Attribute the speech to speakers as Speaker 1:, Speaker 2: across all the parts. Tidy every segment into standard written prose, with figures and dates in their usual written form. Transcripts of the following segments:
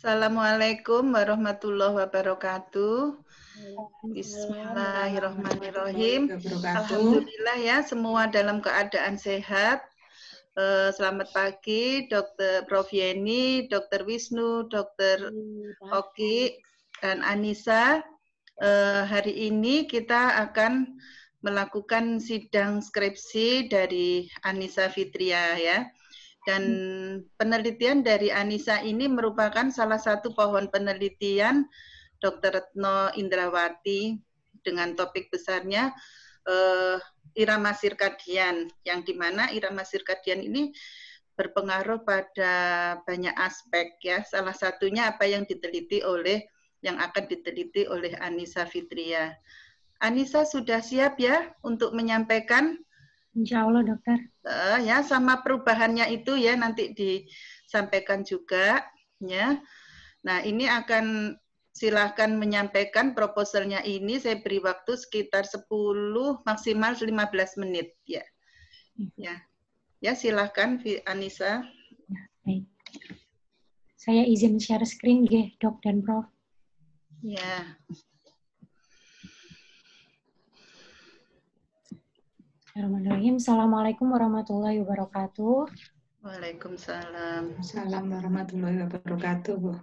Speaker 1: Assalamualaikum warahmatullahi wabarakatuh. Bismillahirrahmanirrahim. Alhamdulillah ya, semua dalam keadaan sehat. Selamat pagi, Dr. Prof. Yeni, Dr. Wisnu, Dr. Oki, dan Anissa. Hari ini kita akan melakukan sidang skripsi dari Anissa Fitria ya. Dan penelitian dari Anissa ini merupakan salah satu pohon penelitian Dr. Retno Indrawati dengan topik besarnya irama sirkadian, yang dimana irama sirkadian ini berpengaruh pada banyak aspek ya. Salah satunya apa yang akan diteliti oleh Anissa Fitria. Anissa sudah siap ya untuk menyampaikan?
Speaker 2: Insya Allah, dokter.
Speaker 1: Ya, sama perubahannya itu ya nanti disampaikan juga ya. Nah, ini akan silahkan menyampaikan proposalnya ini. Saya beri waktu sekitar 10 maksimal 15 menit ya. Ya, silahkan Anissa.
Speaker 2: Ya, baik. Saya izin share screen nggih, Dok dan Prof.
Speaker 1: Ya.
Speaker 2: Bismillahirrahmanirrahim. Assalamualaikum warahmatullahi wabarakatuh.
Speaker 1: Waalaikumsalam.
Speaker 3: Assalamualaikum warahmatullahi wabarakatuh, Bu.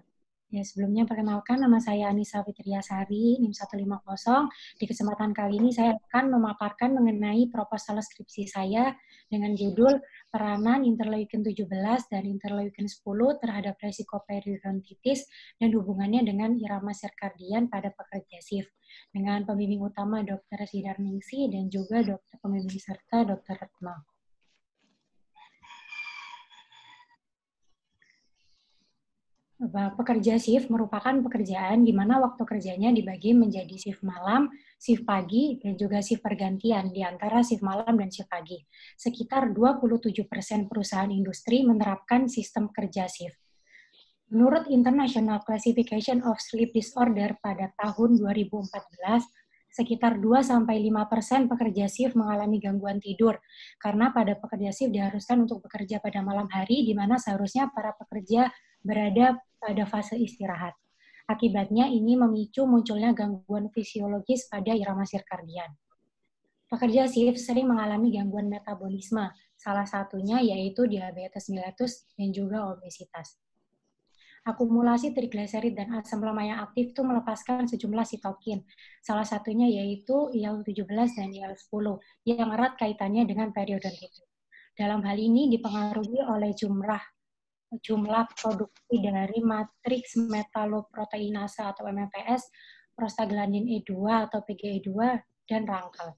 Speaker 2: Ya, sebelumnya perkenalkan, nama saya Anissa Fitriasari, NIM 150. Di kesempatan kali ini saya akan memaparkan mengenai proposal skripsi saya dengan judul Peranan Interleukin 17 dan Interleukin 10 terhadap resiko periodontitis dan hubungannya dengan irama sirkadian pada pekerja SIF. Dengan pembimbing utama Dr. Sidarningsi dan juga Dr. Pembimbing serta Dr. Retno. Pekerja shift merupakan pekerjaan di mana waktu kerjanya dibagi menjadi shift malam, shift pagi, dan juga shift pergantian di antara shift malam dan shift pagi. Sekitar 27% perusahaan industri menerapkan sistem kerja shift. Menurut International Classification of Sleep Disorder pada tahun 2014, sekitar 2-5% pekerja shift mengalami gangguan tidur, karena pada pekerja shift diharuskan untuk bekerja pada malam hari, di mana seharusnya para pekerja berada pada fase istirahat. Akibatnya ini memicu munculnya gangguan fisiologis pada irama sirkadian. Pekerja shift sering mengalami gangguan metabolisme, salah satunya yaitu diabetes mellitus dan juga obesitas. Akumulasi trigliserid dan asam lemak yang aktif itu melepaskan sejumlah sitokin. Salah satunya yaitu IL-17 dan IL-10 yang erat kaitannya dengan periodontitis. Dalam hal ini dipengaruhi oleh jumlah produksi dari matriks metaloproteinasa atau MMPS, prostaglandin E2 atau PGE2, dan rangkel.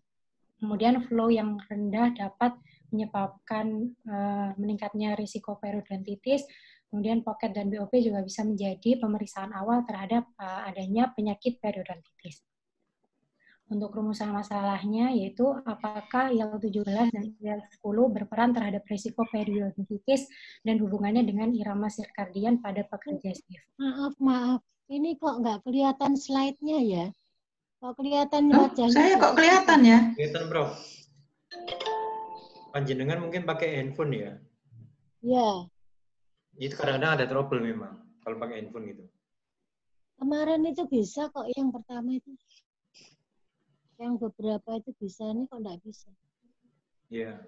Speaker 2: Kemudian flow yang rendah dapat menyebabkan meningkatnya risiko periodontitis. Kemudian pocket dan BOP juga bisa menjadi pemeriksaan awal terhadap adanya penyakit periodontitis. Untuk rumusan masalahnya yaitu apakah IL-17 dan IL-10 berperan terhadap risiko periodontitis dan hubungannya dengan irama sirkadian pada pekerja shift.
Speaker 4: Maaf. Ini kok nggak kelihatan slide-nya ya? Kok kelihatan wajahnya?
Speaker 3: Saya kok kelihatan ya?
Speaker 5: Kelihatan, Bro. Panjenengan mungkin pakai handphone ya?
Speaker 4: Ya.
Speaker 5: Itu kadang-kadang ada trouble memang kalau pakai handphone gitu.
Speaker 4: Kemarin itu bisa kok yang pertama itu. Yang beberapa itu bisa, nih kok nggak bisa.
Speaker 5: Iya.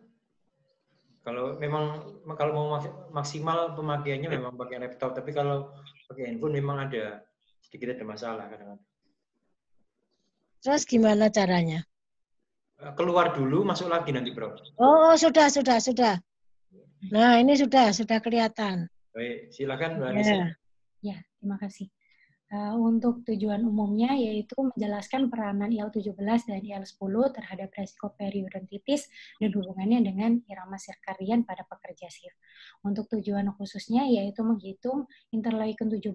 Speaker 5: Kalau mau maksimal pemakaiannya memang pakai laptop, tapi kalau pakai handphone memang sedikit ada masalah kadang-kadang.
Speaker 4: Terus gimana caranya?
Speaker 5: Keluar dulu, masuk lagi nanti, Bro.
Speaker 4: Oh, sudah. Nah, ini sudah kelihatan.
Speaker 5: Baik, silakan Mbak Anissa.
Speaker 2: Ya, terima kasih. Untuk tujuan umumnya yaitu menjelaskan peranan IL-17 dan IL-10 terhadap resiko periodontitis dan hubungannya dengan irama sirkadian pada pekerja shift. Untuk tujuan khususnya yaitu menghitung interleukin 17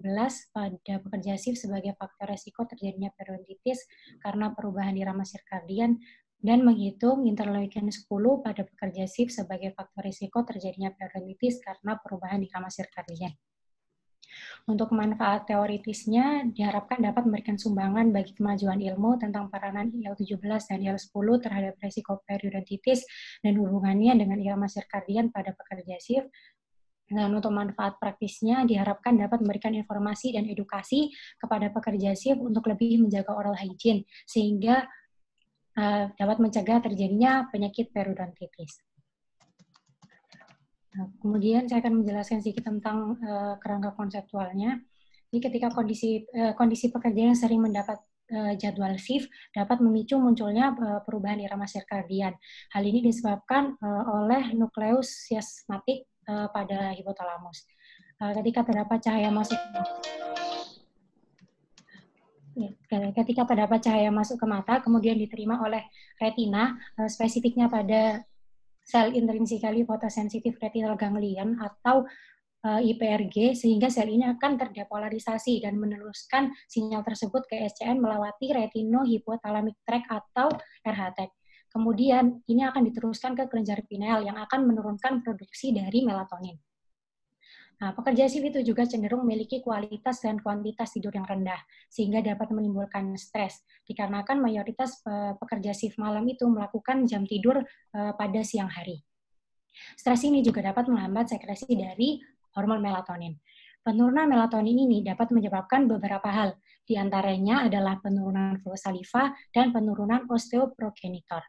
Speaker 2: pada pekerja shift sebagai faktor resiko terjadinya periodontitis karena perubahan irama sirkadian dan menghitung interleukin 10 pada pekerja shift sebagai faktor risiko terjadinya periodontitis karena perubahan irama sirkadian. Untuk manfaat teoritisnya diharapkan dapat memberikan sumbangan bagi kemajuan ilmu tentang peranan IL-17 dan IL-10 terhadap resiko periodontitis dan hubungannya dengan irama sirkadian pada pekerja shift. Dan untuk manfaat praktisnya diharapkan dapat memberikan informasi dan edukasi kepada pekerja shift untuk lebih menjaga oral hygiene sehingga dapat mencegah terjadinya penyakit periodontitis. Nah, kemudian saya akan menjelaskan sedikit tentang kerangka konseptualnya. Jadi ketika kondisi pekerja yang sering mendapat jadwal shift dapat memicu munculnya perubahan irama sirkadian. Hal ini disebabkan oleh nukleus chiasmatik pada hipotalamus. Ketika terdapat cahaya masuk ke mata, kemudian diterima oleh retina, spesifiknya pada sel intrinsically photosensitive retinal ganglion atau IPRG, sehingga sel ini akan terdepolarisasi dan meneruskan sinyal tersebut ke SCN melewati retinohypothalamic tract atau RHT. Kemudian ini akan diteruskan ke kelenjar pineal yang akan menurunkan produksi dari melatonin. Nah, pekerja shift itu juga cenderung memiliki kualitas dan kuantitas tidur yang rendah, sehingga dapat menimbulkan stres, dikarenakan mayoritas pekerja shift malam itu melakukan jam tidur pada siang hari. Stres ini juga dapat menghambat sekresi dari hormon melatonin. Penurunan melatonin ini dapat menyebabkan beberapa hal, di antaranya adalah penurunan flow saliva dan penurunan osteoprogenitor.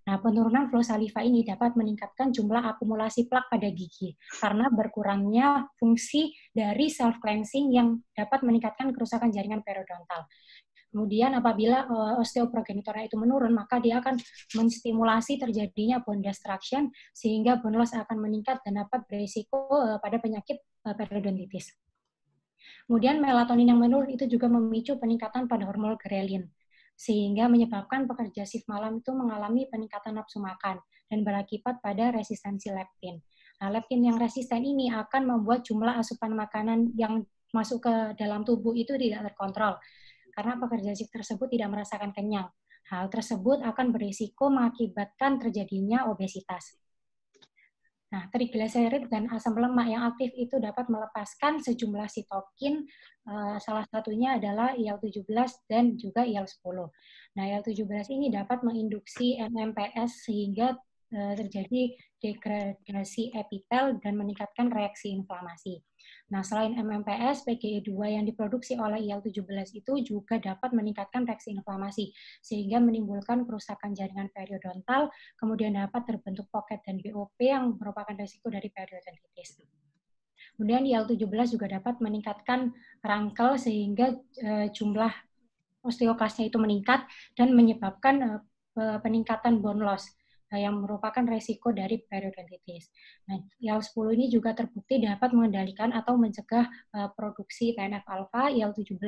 Speaker 2: Nah, penurunan flow saliva ini dapat meningkatkan jumlah akumulasi plak pada gigi karena berkurangnya fungsi dari self-cleansing yang dapat meningkatkan kerusakan jaringan periodontal. Kemudian apabila osteoprogenitornya itu menurun, maka dia akan menstimulasi terjadinya bone destruction sehingga bone loss akan meningkat dan dapat berisiko pada penyakit periodontitis. Kemudian melatonin yang menurun itu juga memicu peningkatan pada hormon ghrelin, sehingga menyebabkan pekerja shift malam itu mengalami peningkatan nafsu makan dan berakibat pada resistensi leptin. Nah, leptin yang resisten ini akan membuat jumlah asupan makanan yang masuk ke dalam tubuh itu tidak terkontrol, karena pekerja shift tersebut tidak merasakan kenyang. Hal tersebut akan berisiko mengakibatkan terjadinya obesitas. Nah, trigliserid dan asam lemak yang aktif itu dapat melepaskan sejumlah sitokin, salah satunya adalah IL-17 dan juga IL-10. Nah, IL-17 ini dapat menginduksi MMPS sehingga terjadi degradasi epitel dan meningkatkan reaksi inflamasi. Nah, selain MMPS, PGE2 yang diproduksi oleh IL-17 itu juga dapat meningkatkan reaksi inflamasi, sehingga menimbulkan kerusakan jaringan periodontal, kemudian dapat terbentuk pocket dan BOP yang merupakan risiko dari periodontitis. Kemudian IL-17 juga dapat meningkatkan rangkel sehingga jumlah osteoklasnya itu meningkat dan menyebabkan peningkatan bone loss yang merupakan resiko dari periodontitis. Nah, IL-10 ini juga terbukti dapat mengendalikan atau mencegah produksi TNF-alfa, IL-17,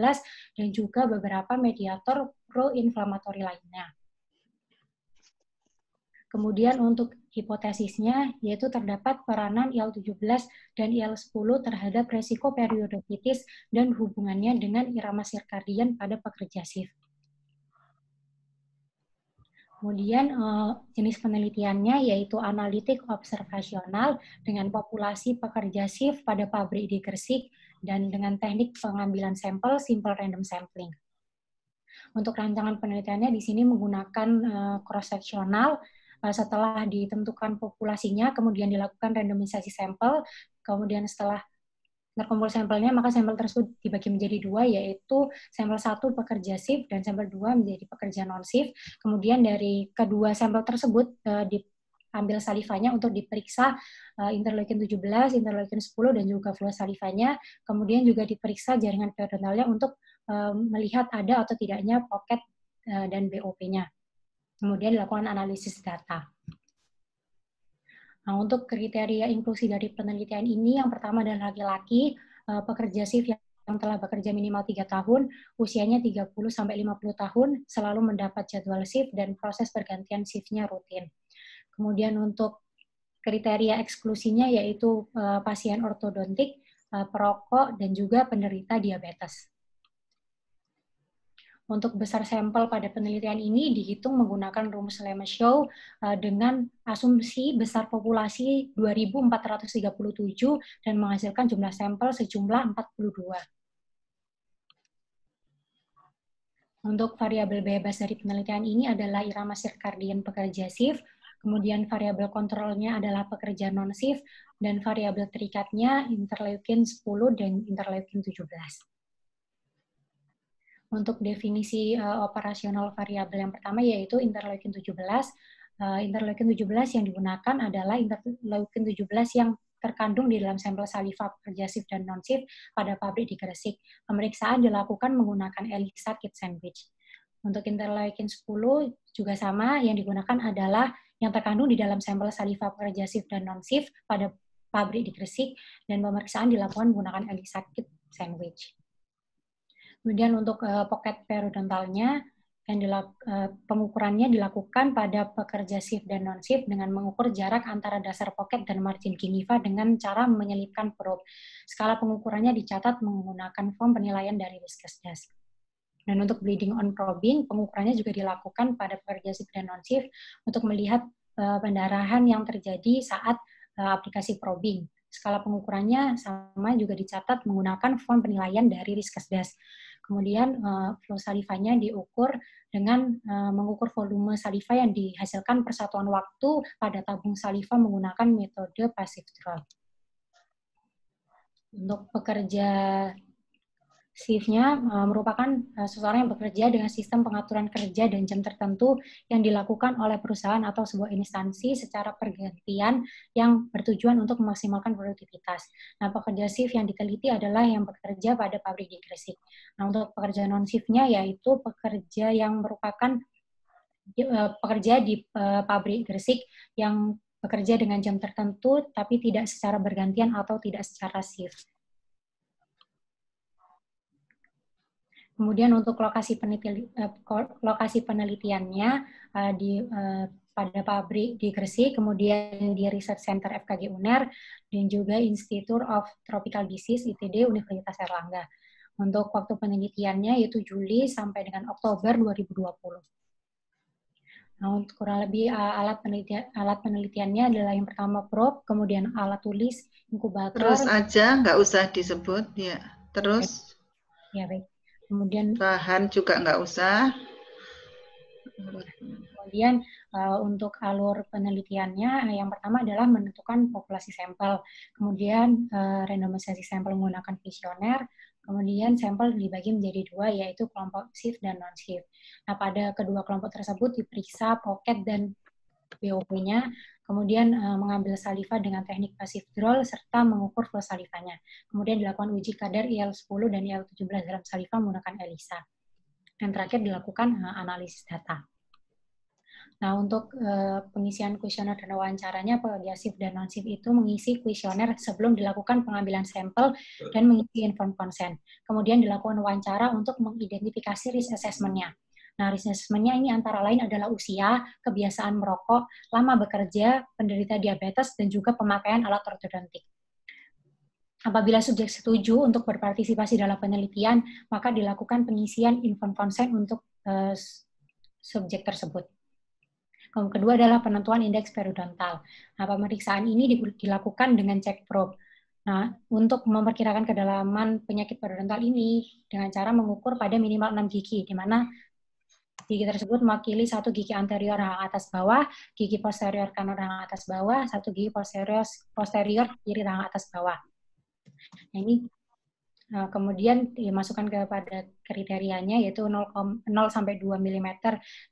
Speaker 2: dan juga beberapa mediator pro-inflamatori lainnya. Kemudian untuk hipotesisnya, yaitu terdapat peranan IL-17 dan IL-10 terhadap resiko periodontitis dan hubungannya dengan irama sirkadian pada pekerja shift. Kemudian jenis penelitiannya yaitu analitik observasional dengan populasi pekerja shift pada pabrik di Gresik dan dengan teknik pengambilan sampel simple random sampling. Untuk rancangan penelitiannya di sini menggunakan cross-sectional. Setelah ditentukan populasinya, kemudian dilakukan randomisasi sampel, kemudian setelah terkumpul sampelnya, maka sampel tersebut dibagi menjadi dua, yaitu sampel 1 pekerja shift dan sampel 2 menjadi pekerja non-shift. Kemudian dari kedua sampel tersebut diambil salivanya untuk diperiksa interleukin 17, interleukin 10, dan juga flow salivanya. Kemudian juga diperiksa jaringan periodontalnya untuk melihat ada atau tidaknya pocket dan BOP-nya. Kemudian dilakukan analisis data. Nah, untuk kriteria inklusi dari penelitian ini, yang pertama adalah laki-laki, pekerja shift yang telah bekerja minimal 3 tahun, usianya 30-50 tahun, selalu mendapat jadwal shift, dan proses pergantian shift-nya rutin. Kemudian untuk kriteria eksklusinya yaitu pasien ortodontik, perokok, dan juga penderita diabetes. Untuk besar sampel pada penelitian ini dihitung menggunakan rumus Lemaître dengan asumsi besar populasi 2.437 dan menghasilkan jumlah sampel sejumlah 42. Untuk variabel bebas dari penelitian ini adalah irama sirkadian pekerja shift, Kemudian variabel kontrolnya adalah pekerja non-shift, dan variabel terikatnya interleukin 10 dan interleukin 17. Untuk definisi operasional variabel yang pertama yaitu interleukin 17. Interleukin 17 yang digunakan adalah interleukin 17 yang terkandung di dalam sampel saliva pekerja shift dan non-shift pada pabrik di Gresik. Pemeriksaan dilakukan menggunakan ELISA kit sandwich. Untuk interleukin 10 juga sama, yang digunakan adalah yang terkandung di dalam sampel saliva pekerja shift dan non-shift pada pabrik di Gresik, dan pemeriksaan dilakukan menggunakan ELISA kit sandwich. Kemudian untuk pocket periodontalnya, pengukurannya dilakukan pada pekerja shift dan non-shift dengan mengukur jarak antara dasar pocket dan margin gingiva dengan cara menyelipkan probe. Skala pengukurannya dicatat menggunakan form penilaian dari Riskesdas. Dan untuk bleeding on probing, pengukurannya juga dilakukan pada pekerja shift dan non-shift untuk melihat pendarahan yang terjadi saat aplikasi probing. Skala pengukurannya sama juga dicatat menggunakan form penilaian dari Riskesdas. Kemudian flow salivanya diukur dengan mengukur volume saliva yang dihasilkan persatuan waktu pada tabung saliva menggunakan metode passive draw. Untuk pekerja shift-nya merupakan seseorang yang bekerja dengan sistem pengaturan kerja dan jam tertentu yang dilakukan oleh perusahaan atau sebuah instansi secara pergantian yang bertujuan untuk memaksimalkan produktivitas. Nah, pekerja shift yang diteliti adalah yang bekerja pada pabrik di Gresik. Nah, untuk pekerja non-shift-nya yaitu pekerja yang merupakan pekerja di pabrik Gresik yang bekerja dengan jam tertentu tapi tidak secara bergantian atau tidak secara shift. Kemudian untuk lokasi penelitiannya pada pabrik di Gresik, kemudian di Research Center FKG UNER, dan juga Institute of Tropical Disease ITD Universitas Airlangga. Untuk waktu penelitiannya yaitu Juli sampai dengan Oktober 2020. Nah, untuk kurang lebih alat penelitiannya adalah yang pertama probe, kemudian alat tulis, inkubator.
Speaker 1: Terus aja, nggak usah disebut, ya. Terus.
Speaker 2: Ya, baik. Kemudian
Speaker 1: bahan juga nggak usah.
Speaker 2: Kemudian untuk alur penelitiannya, yang pertama adalah menentukan populasi sampel, kemudian randomisasi sampel menggunakan kuesioner, kemudian sampel dibagi menjadi dua, yaitu kelompok shift dan non-shift. Nah, pada kedua kelompok tersebut diperiksa pocket dan BOP-nya, kemudian mengambil saliva dengan teknik passive draw, serta mengukur flow salivanya. Kemudian dilakukan uji kadar IL-10 dan IL-17 dalam saliva menggunakan ELISA. Dan terakhir dilakukan analisis data. Nah, untuk pengisian kuesioner dan wawancaranya, pekerja shift dan non-shift itu mengisi kuesioner sebelum dilakukan pengambilan sampel dan mengisi informed consent. Kemudian dilakukan wawancara untuk mengidentifikasi risk assessment-nya. Nah, risk assessment-nya ini antara lain adalah usia, kebiasaan merokok, lama bekerja, penderita diabetes, dan juga pemakaian alat ortodontik. Apabila subjek setuju untuk berpartisipasi dalam penelitian, maka dilakukan pengisian informed consent untuk subjek tersebut. Kedua adalah penentuan indeks periodontal. Nah, pemeriksaan ini dilakukan dengan cek probe. Nah, untuk memperkirakan kedalaman penyakit periodontal ini dengan cara mengukur pada minimal 6 gigi, di mana gigi tersebut mewakili satu gigi anterior rahang atas bawah, gigi posterior kanan rahang atas bawah, satu gigi posterior kiri rahang atas bawah. Nah, ini kemudian dimasukkan kepada kriterianya yaitu 0 sampai 2 mm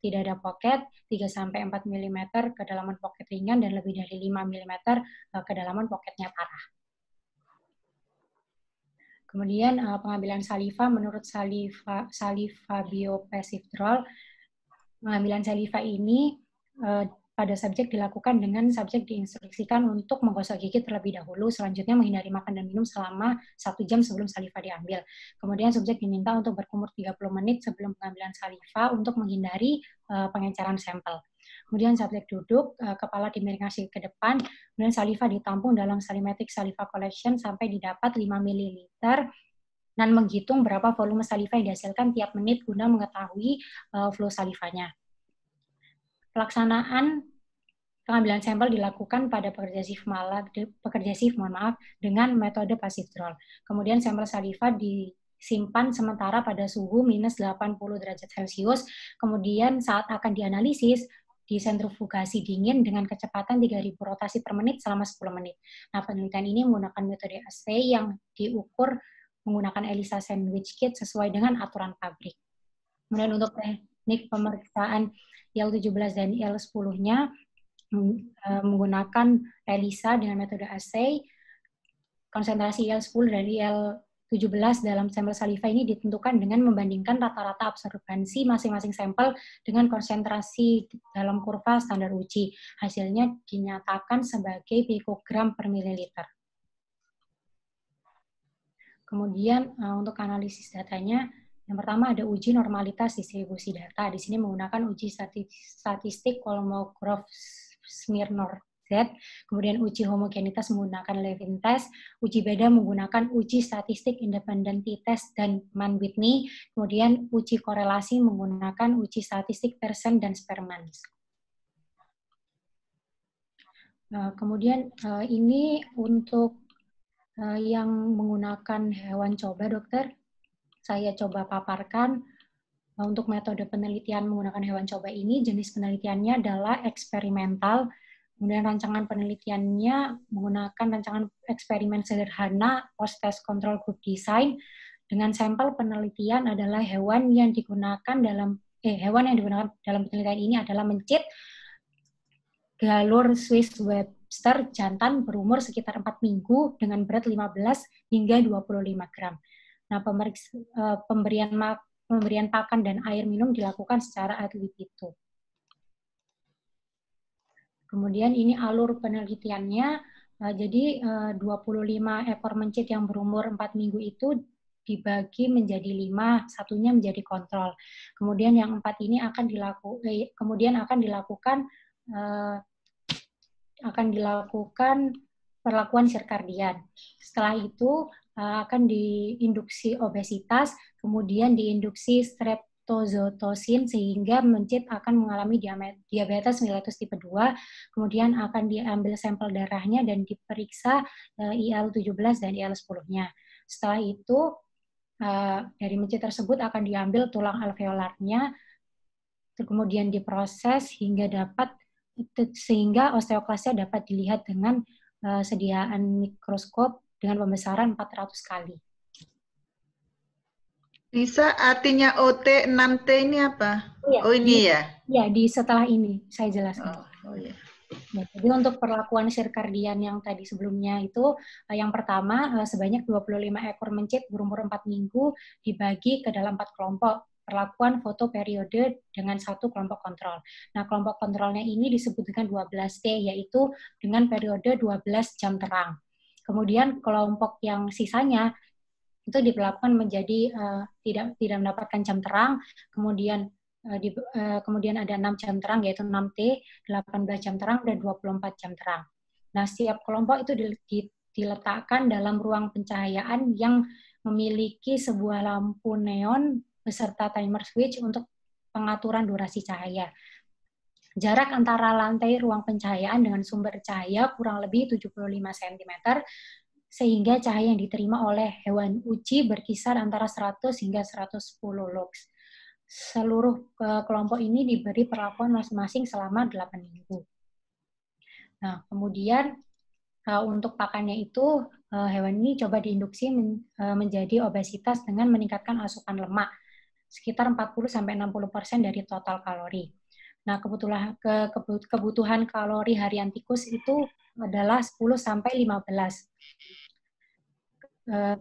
Speaker 2: tidak ada pocket, 3 sampai 4 mm kedalaman pocket ringan, dan lebih dari 5 mm kedalaman pocketnya parah. Kemudian pengambilan saliva menurut saliva biopassive draw. Pengambilan saliva ini pada subjek dilakukan dengan subjek diinstruksikan untuk menggosok gigi terlebih dahulu, selanjutnya menghindari makan dan minum selama 1 jam sebelum saliva diambil. Kemudian subjek diminta untuk berkumur 30 menit sebelum pengambilan saliva untuk menghindari pengenceran sampel. Kemudian subjek duduk, kepala dimiringkan ke depan, kemudian saliva ditampung dalam salimetric saliva collection sampai didapat 5 ml, dan menghitung berapa volume saliva yang dihasilkan tiap menit guna mengetahui flow salivanya. Pelaksanaan pengambilan sampel dilakukan pada pekerja shift dengan metode passive draw. Kemudian sampel saliva disimpan sementara pada suhu minus 80 derajat Celcius. Kemudian saat akan dianalisis, disentrifugasi dingin dengan kecepatan 3.000 rotasi per menit selama 10 menit. Nah, penelitian ini menggunakan metode assay yang diukur menggunakan ELISA sandwich kit sesuai dengan aturan pabrik. Kemudian untuk teknik pemeriksaan IL-17 dan IL-10-nya menggunakan ELISA dengan metode assay. Konsentrasi IL-10 dan IL-17 dalam sampel saliva ini ditentukan dengan membandingkan rata-rata absorbansi masing-masing sampel dengan konsentrasi dalam kurva standar uji. Hasilnya dinyatakan sebagai pikogram per mililiter. Kemudian untuk analisis datanya, yang pertama ada uji normalitas distribusi data. Di sini menggunakan uji statistik Kolmogorov-Smirnov Z, kemudian uji homogenitas menggunakan Levin test, uji beda menggunakan uji statistik independent t-test dan Mann-Whitney, kemudian uji korelasi menggunakan uji statistik Pearson dan Spearman. Kemudian ini untuk yang menggunakan hewan coba, dokter, saya coba paparkan. Untuk metode penelitian menggunakan hewan coba ini, jenis penelitiannya adalah eksperimental. Kemudian rancangan penelitiannya menggunakan rancangan eksperimen sederhana post-test control group design dengan sampel penelitian adalah hewan yang digunakan dalam penelitian ini adalah mencit galur Swiss Webster jantan berumur sekitar 4 minggu dengan berat 15 hingga 25 gram. Nah, pemberian pakan dan air minum dilakukan secara ad libitum. Kemudian ini alur penelitiannya, jadi 25 ekor mencit yang berumur 4 minggu itu dibagi menjadi 5, satunya menjadi kontrol. Kemudian yang 4 ini akan dilakukan perlakuan sirkadian. Setelah itu akan diinduksi obesitas, kemudian diinduksi streptozotocin sehingga mencit akan mengalami diabetes mellitus tipe 2, kemudian akan diambil sampel darahnya dan diperiksa IL-17 dan IL-10-nya. Setelah itu dari mencit tersebut akan diambil tulang alveolarnya, kemudian diproses sehingga osteoklasnya dapat dilihat dengan sediaan mikroskop dengan pembesaran 400 kali.
Speaker 1: Bisa artinya OT 6T ini apa?
Speaker 2: Ya,
Speaker 1: ini ya?
Speaker 2: Ya, setelah ini saya jelaskan.
Speaker 1: Ya.
Speaker 2: Ya, jadi untuk perlakuan sirkadian yang tadi sebelumnya itu, yang pertama sebanyak 25 ekor mencit berumur 4 minggu dibagi ke dalam 4 kelompok. Perlakuan foto periode dengan 1 kelompok kontrol. Nah, kelompok kontrolnya ini disebut dengan 12T, yaitu dengan periode 12 jam terang. Kemudian kelompok yang sisanya itu diperlakukan menjadi tidak mendapatkan jam terang, kemudian ada 6 jam terang, yaitu 6T, 18 jam terang, dan 24 jam terang. Nah, setiap kelompok itu diletakkan dalam ruang pencahayaan yang memiliki sebuah lampu neon beserta timer switch untuk pengaturan durasi cahaya. Jarak antara lantai ruang pencahayaan dengan sumber cahaya kurang lebih 75 cm, sehingga cahaya yang diterima oleh hewan uji berkisar antara 100 hingga 110 lux. Seluruh kelompok ini diberi perlakuan masing-masing selama 8 minggu. Nah, kemudian untuk pakannya itu, hewan ini coba diinduksi menjadi obesitas dengan meningkatkan asupan lemak, sekitar 40-60% dari total kalori. Nah, kebutuhan kalori harian tikus itu adalah 10-15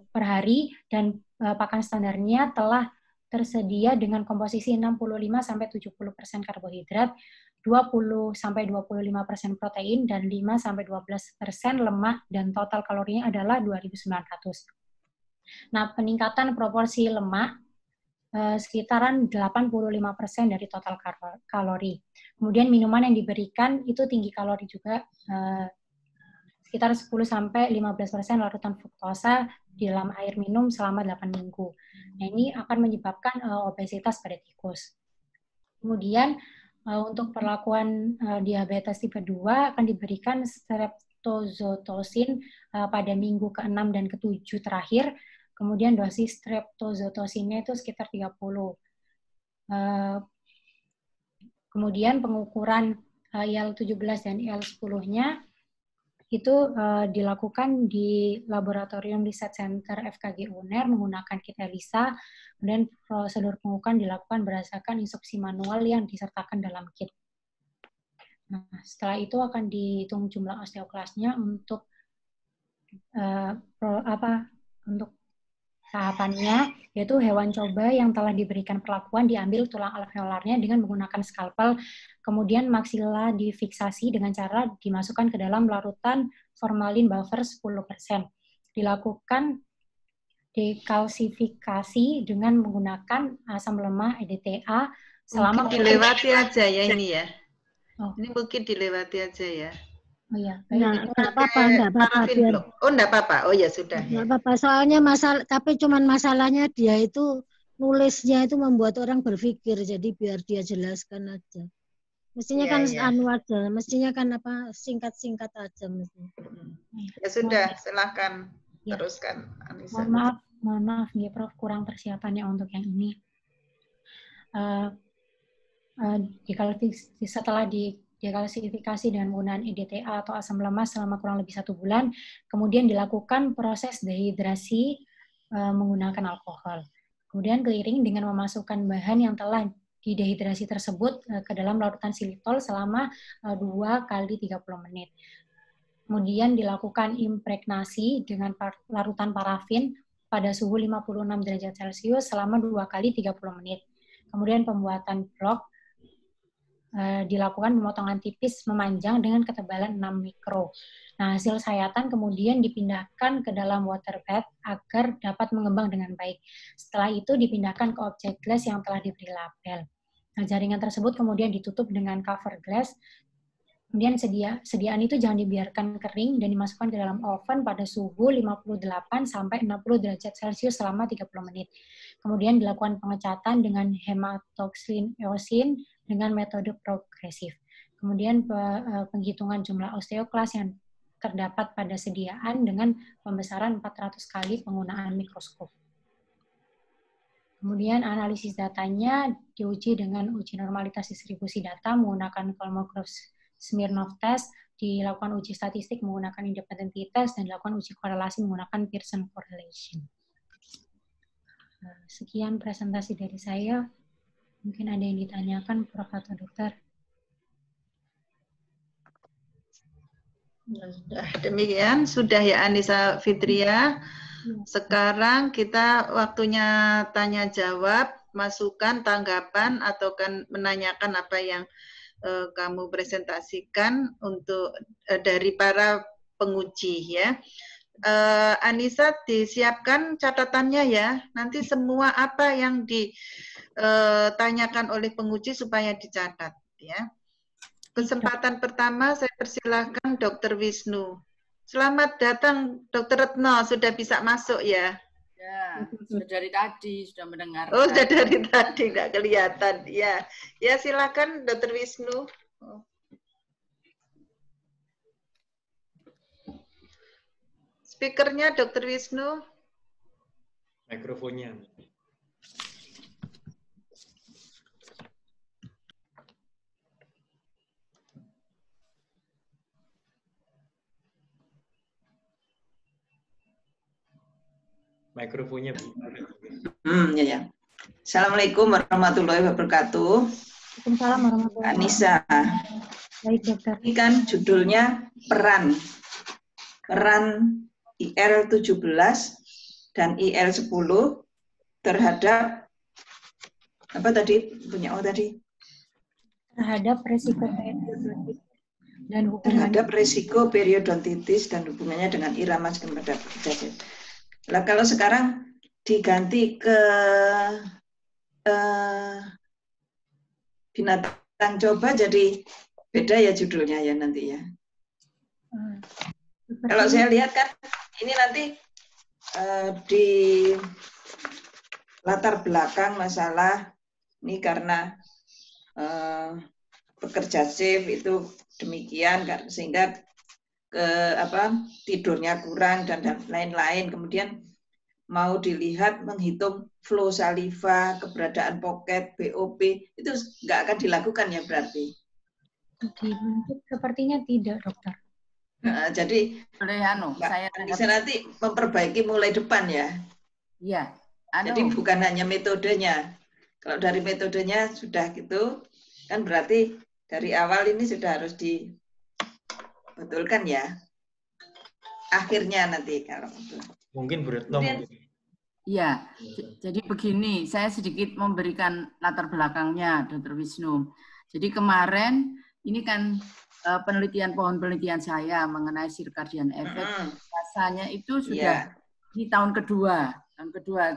Speaker 2: per hari, dan pakan standarnya telah tersedia dengan komposisi 65-70% karbohidrat, 20-25% protein, dan 5-12% lemak, dan total kalorinya adalah 2.900. Nah, peningkatan proporsi lemak sekitaran 85% dari total kalori. Kemudian minuman yang diberikan itu tinggi kalori juga, sekitar 10-15% larutan fruktosa di dalam air minum selama 8 minggu. Nah, ini akan menyebabkan obesitas pada tikus. Kemudian untuk perlakuan diabetes tipe 2 akan diberikan streptozotocin pada minggu ke-6 dan ke-7 terakhir. Kemudian dosis streptozotocinnya itu sekitar 30 Kemudian pengukuran IL-17 dan IL-10-nya itu dilakukan di Laboratorium Research Center FKG UNER menggunakan kit ELISA, kemudian prosedur pengukuran dilakukan berdasarkan instruksi manual yang disertakan dalam kit. Nah, setelah itu akan dihitung jumlah osteoklasnya untuk untuk tahapannya, yaitu hewan coba yang telah diberikan perlakuan diambil tulang alveolarnya dengan menggunakan skalpel, kemudian maksila difiksasi dengan cara dimasukkan ke dalam larutan formalin buffer 10%. Dilakukan dekalsifikasi dengan menggunakan asam lemah EDTA selama...
Speaker 1: Mungkin dilewati aja ya ini ya. Ini mungkin dilewati aja ya.
Speaker 2: Oh iya,
Speaker 4: Enggak apa-apa.
Speaker 1: Oh, enggak apa-apa. Oh ya sudah.
Speaker 4: Enggak apa-apa. Soalnya tapi cuman masalahnya dia itu nulisnya itu membuat orang berpikir. Jadi biar dia jelaskan aja. Mestinya kan anu aja. Mestinya kan singkat-singkat aja mestinya.
Speaker 1: Ya sudah, silakan teruskan Anissa.
Speaker 2: Mohon maaf ya Prof, kurang persiapannya untuk yang ini. Setelah dekalsifikasi dengan penggunaan EDTA atau asam lemah selama kurang lebih 1 bulan, kemudian dilakukan proses dehidrasi menggunakan alkohol. Kemudian clearing dengan memasukkan bahan yang telah didehidrasi tersebut ke dalam larutan xilitol selama 2 kali 30 menit. Kemudian dilakukan impregnasi dengan larutan parafin pada suhu 56 derajat Celcius selama 2 kali 30 menit. Kemudian pembuatan blok dilakukan pemotongan tipis memanjang dengan ketebalan 6 mikro. Nah, hasil sayatan kemudian dipindahkan ke dalam water bed agar dapat mengembang dengan baik. Setelah itu dipindahkan ke objek glass yang telah diberi label. Nah, jaringan tersebut kemudian ditutup dengan cover glass. Kemudian sediaan itu jangan dibiarkan kering dan dimasukkan ke dalam oven pada suhu 58 sampai 60 derajat Celcius selama 30 menit. Kemudian dilakukan pengecatan dengan hematoksin eosin dengan metode progresif. Kemudian penghitungan jumlah osteoklas yang terdapat pada sediaan dengan pembesaran 400 kali penggunaan mikroskop. Kemudian analisis datanya diuji dengan uji normalitas distribusi data menggunakan Kolmogorov-Smirnov test, dilakukan uji statistik menggunakan independent t-test, dan dilakukan uji korelasi menggunakan Pearson correlation. Sekian presentasi dari saya. Mungkin ada yang ditanyakan, Prof. atau Dokter?
Speaker 1: Demikian, sudah ya Anissa Fitria. Sekarang kita waktunya tanya jawab, masukan, tanggapan, atau kan menanyakan apa yang kamu presentasikan untuk dari para penguji ya. Anissa, disiapkan catatannya ya. Nanti semua apa yang ditanyakan oleh penguji supaya dicatat ya. Kesempatan pertama saya persilahkan Dr. Wisnu. Selamat datang Dr. Retno, sudah bisa masuk ya?
Speaker 6: Ya, sudah dari tadi sudah mendengar.
Speaker 1: Oh, sudah dari tadi, nggak kelihatan. Ya, ya silakan Dr. Wisnu. Speakernya Dr. Wisnu.
Speaker 5: Mikrofonnya. Mikrofonnya.
Speaker 3: Ya. Assalamualaikum warahmatullahi wabarakatuh.
Speaker 2: Waalaikumsalam warahmatullahi wabarakatuh.
Speaker 3: Anissa.
Speaker 2: Baik, Dokter.
Speaker 3: Ini kan judulnya peran IL-17 dan IL-10 terhadap apa tadi? Punya tadi?
Speaker 2: Terhadap resiko periodontitis dan
Speaker 3: terhadap resiko periodontitis dan hubungannya dengan irama pada pekerja. Nah, kalau sekarang diganti ke binatang coba jadi beda ya judulnya ya nanti ya. Kalau saya lihat kan ini nanti di latar belakang masalah ini karena pekerja shift itu demikian sehingga tidurnya kurang dan lain-lain. Kemudian mau dilihat menghitung flow saliva, keberadaan pocket, BOP, itu nggak akan dilakukan ya berarti?
Speaker 2: Dibentuk sepertinya tidak, dokter.
Speaker 3: Nah, jadi Mbak Anissa nanti memperbaiki mulai depan ya?
Speaker 6: Iya.
Speaker 3: Jadi bukan hanya metodenya. Kalau dari metodenya sudah gitu, kan berarti dari awal ini sudah harus dibetulkan ya. Akhirnya nanti kalau itu.
Speaker 5: Mungkin Retno mungkin.
Speaker 6: Iya, jadi begini, saya sedikit memberikan latar belakangnya, Dr. Wisnu. Jadi kemarin ini kan pohon penelitian saya mengenai circadian effect. Rasanya itu sudah di tahun kedua,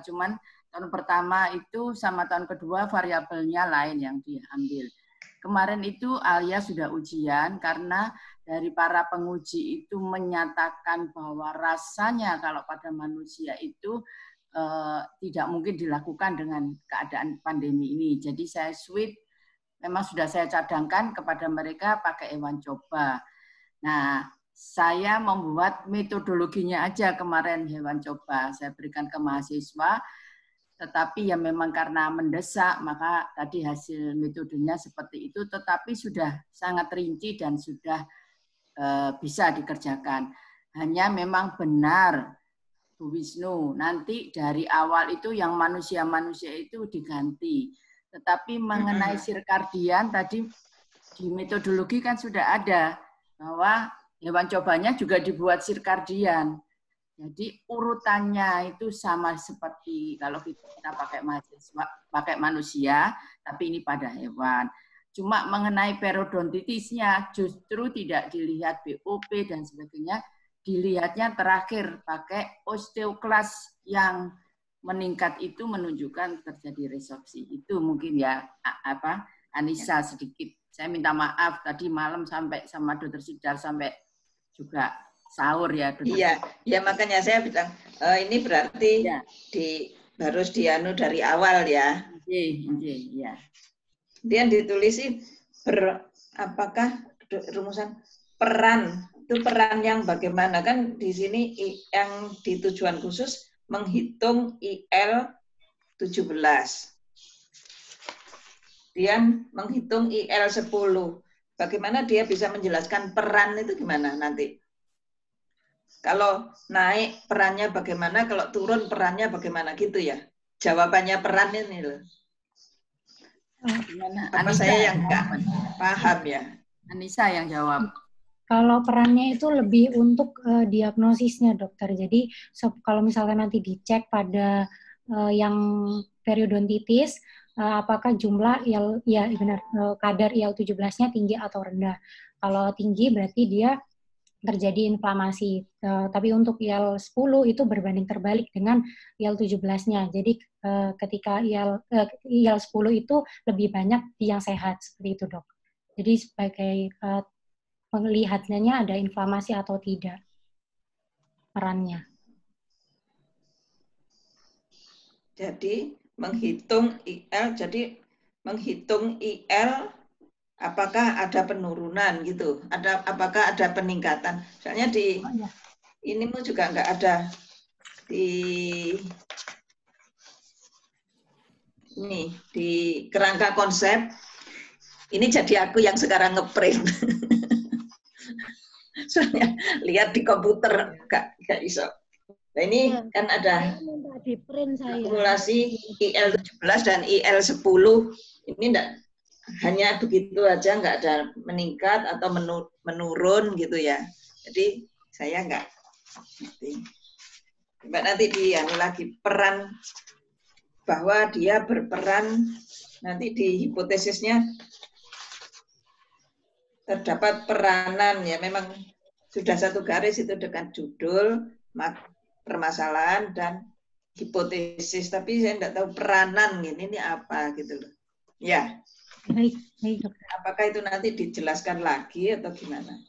Speaker 6: cuman tahun pertama itu sama tahun kedua variabelnya lain yang diambil. Kemarin itu Alia sudah ujian karena dari para penguji itu menyatakan bahwa rasanya kalau pada manusia itu tidak mungkin dilakukan dengan keadaan pandemi ini. Jadi saya switch, memang sudah saya cadangkan kepada mereka pakai hewan coba. Nah, saya membuat metodologinya aja kemarin hewan coba. Saya berikan ke mahasiswa, tetapi ya memang karena mendesak, maka tadi hasil metodenya seperti itu, tetapi sudah sangat rinci dan sudah bisa dikerjakan. Hanya memang benar, Bu Wisnu, nanti dari awal itu yang manusia-manusia itu diganti. Tetapi mengenai circadian tadi di metodologi kan sudah ada bahwa hewan cobanya juga dibuat circadian. Jadi urutannya itu sama seperti kalau kita pakai manusia, tapi ini pada hewan. Cuma mengenai periodontitisnya justru tidak dilihat BOP dan sebagainya, dilihatnya terakhir pakai osteoklas yang meningkat itu menunjukkan terjadi resorpsi. Itu mungkin ya Anissa sedikit. Saya minta maaf tadi malam sampai sama Dr. Sidar sampai juga sahur ya, Dr.
Speaker 3: Iya, ya makanya saya bilang ini berarti harus dianu dari awal ya.
Speaker 6: Iya.
Speaker 3: Dia ditulisin apakah rumusan peran. Itu peran yang bagaimana kan di sini yang di tujuan khusus menghitung IL 17. Dia menghitung IL 10. Bagaimana dia bisa menjelaskan peran itu gimana nanti? Kalau naik perannya bagaimana, kalau turun perannya bagaimana gitu ya? Jawabannya peran ini loh. Apa
Speaker 6: Anissa,
Speaker 3: saya yang nggak paham ya?
Speaker 6: Anissa yang jawab.
Speaker 2: Kalau perannya itu lebih untuk diagnosisnya, dokter. Jadi kalau misalkan nanti dicek pada yang periodontitis, apakah jumlah kadar IL-17-nya tinggi atau rendah. Kalau tinggi berarti dia terjadi inflamasi. Tapi untuk IL-10 itu berbanding terbalik dengan IL-17-nya. Jadi ketika IL-10 itu lebih banyak di yang sehat, seperti itu, dok. Jadi sebagai penglihatannya ada inflamasi atau tidak perannya.
Speaker 3: Jadi menghitung IL, apakah ada penurunan gitu? Apakah ada peningkatan? Soalnya ini juga nggak ada di kerangka konsep. Ini jadi aku yang sekarang ngeprint. Soalnya lihat di komputer nggak bisa. Nah ini kan ada akumulasi IL-17 dan IL-10. Ini enggak hanya begitu aja, nggak ada meningkat atau menurun gitu ya. Jadi saya nggak ngerti. Coba nanti lagi peran, bahwa dia berperan nanti di hipotesisnya terdapat peranan ya, memang sudah satu garis itu dengan judul, permasalahan dan hipotesis, tapi saya tidak tahu peranan ini apa gitu loh. Ya.
Speaker 2: Baik.
Speaker 3: Apakah itu nanti dijelaskan lagi atau gimana?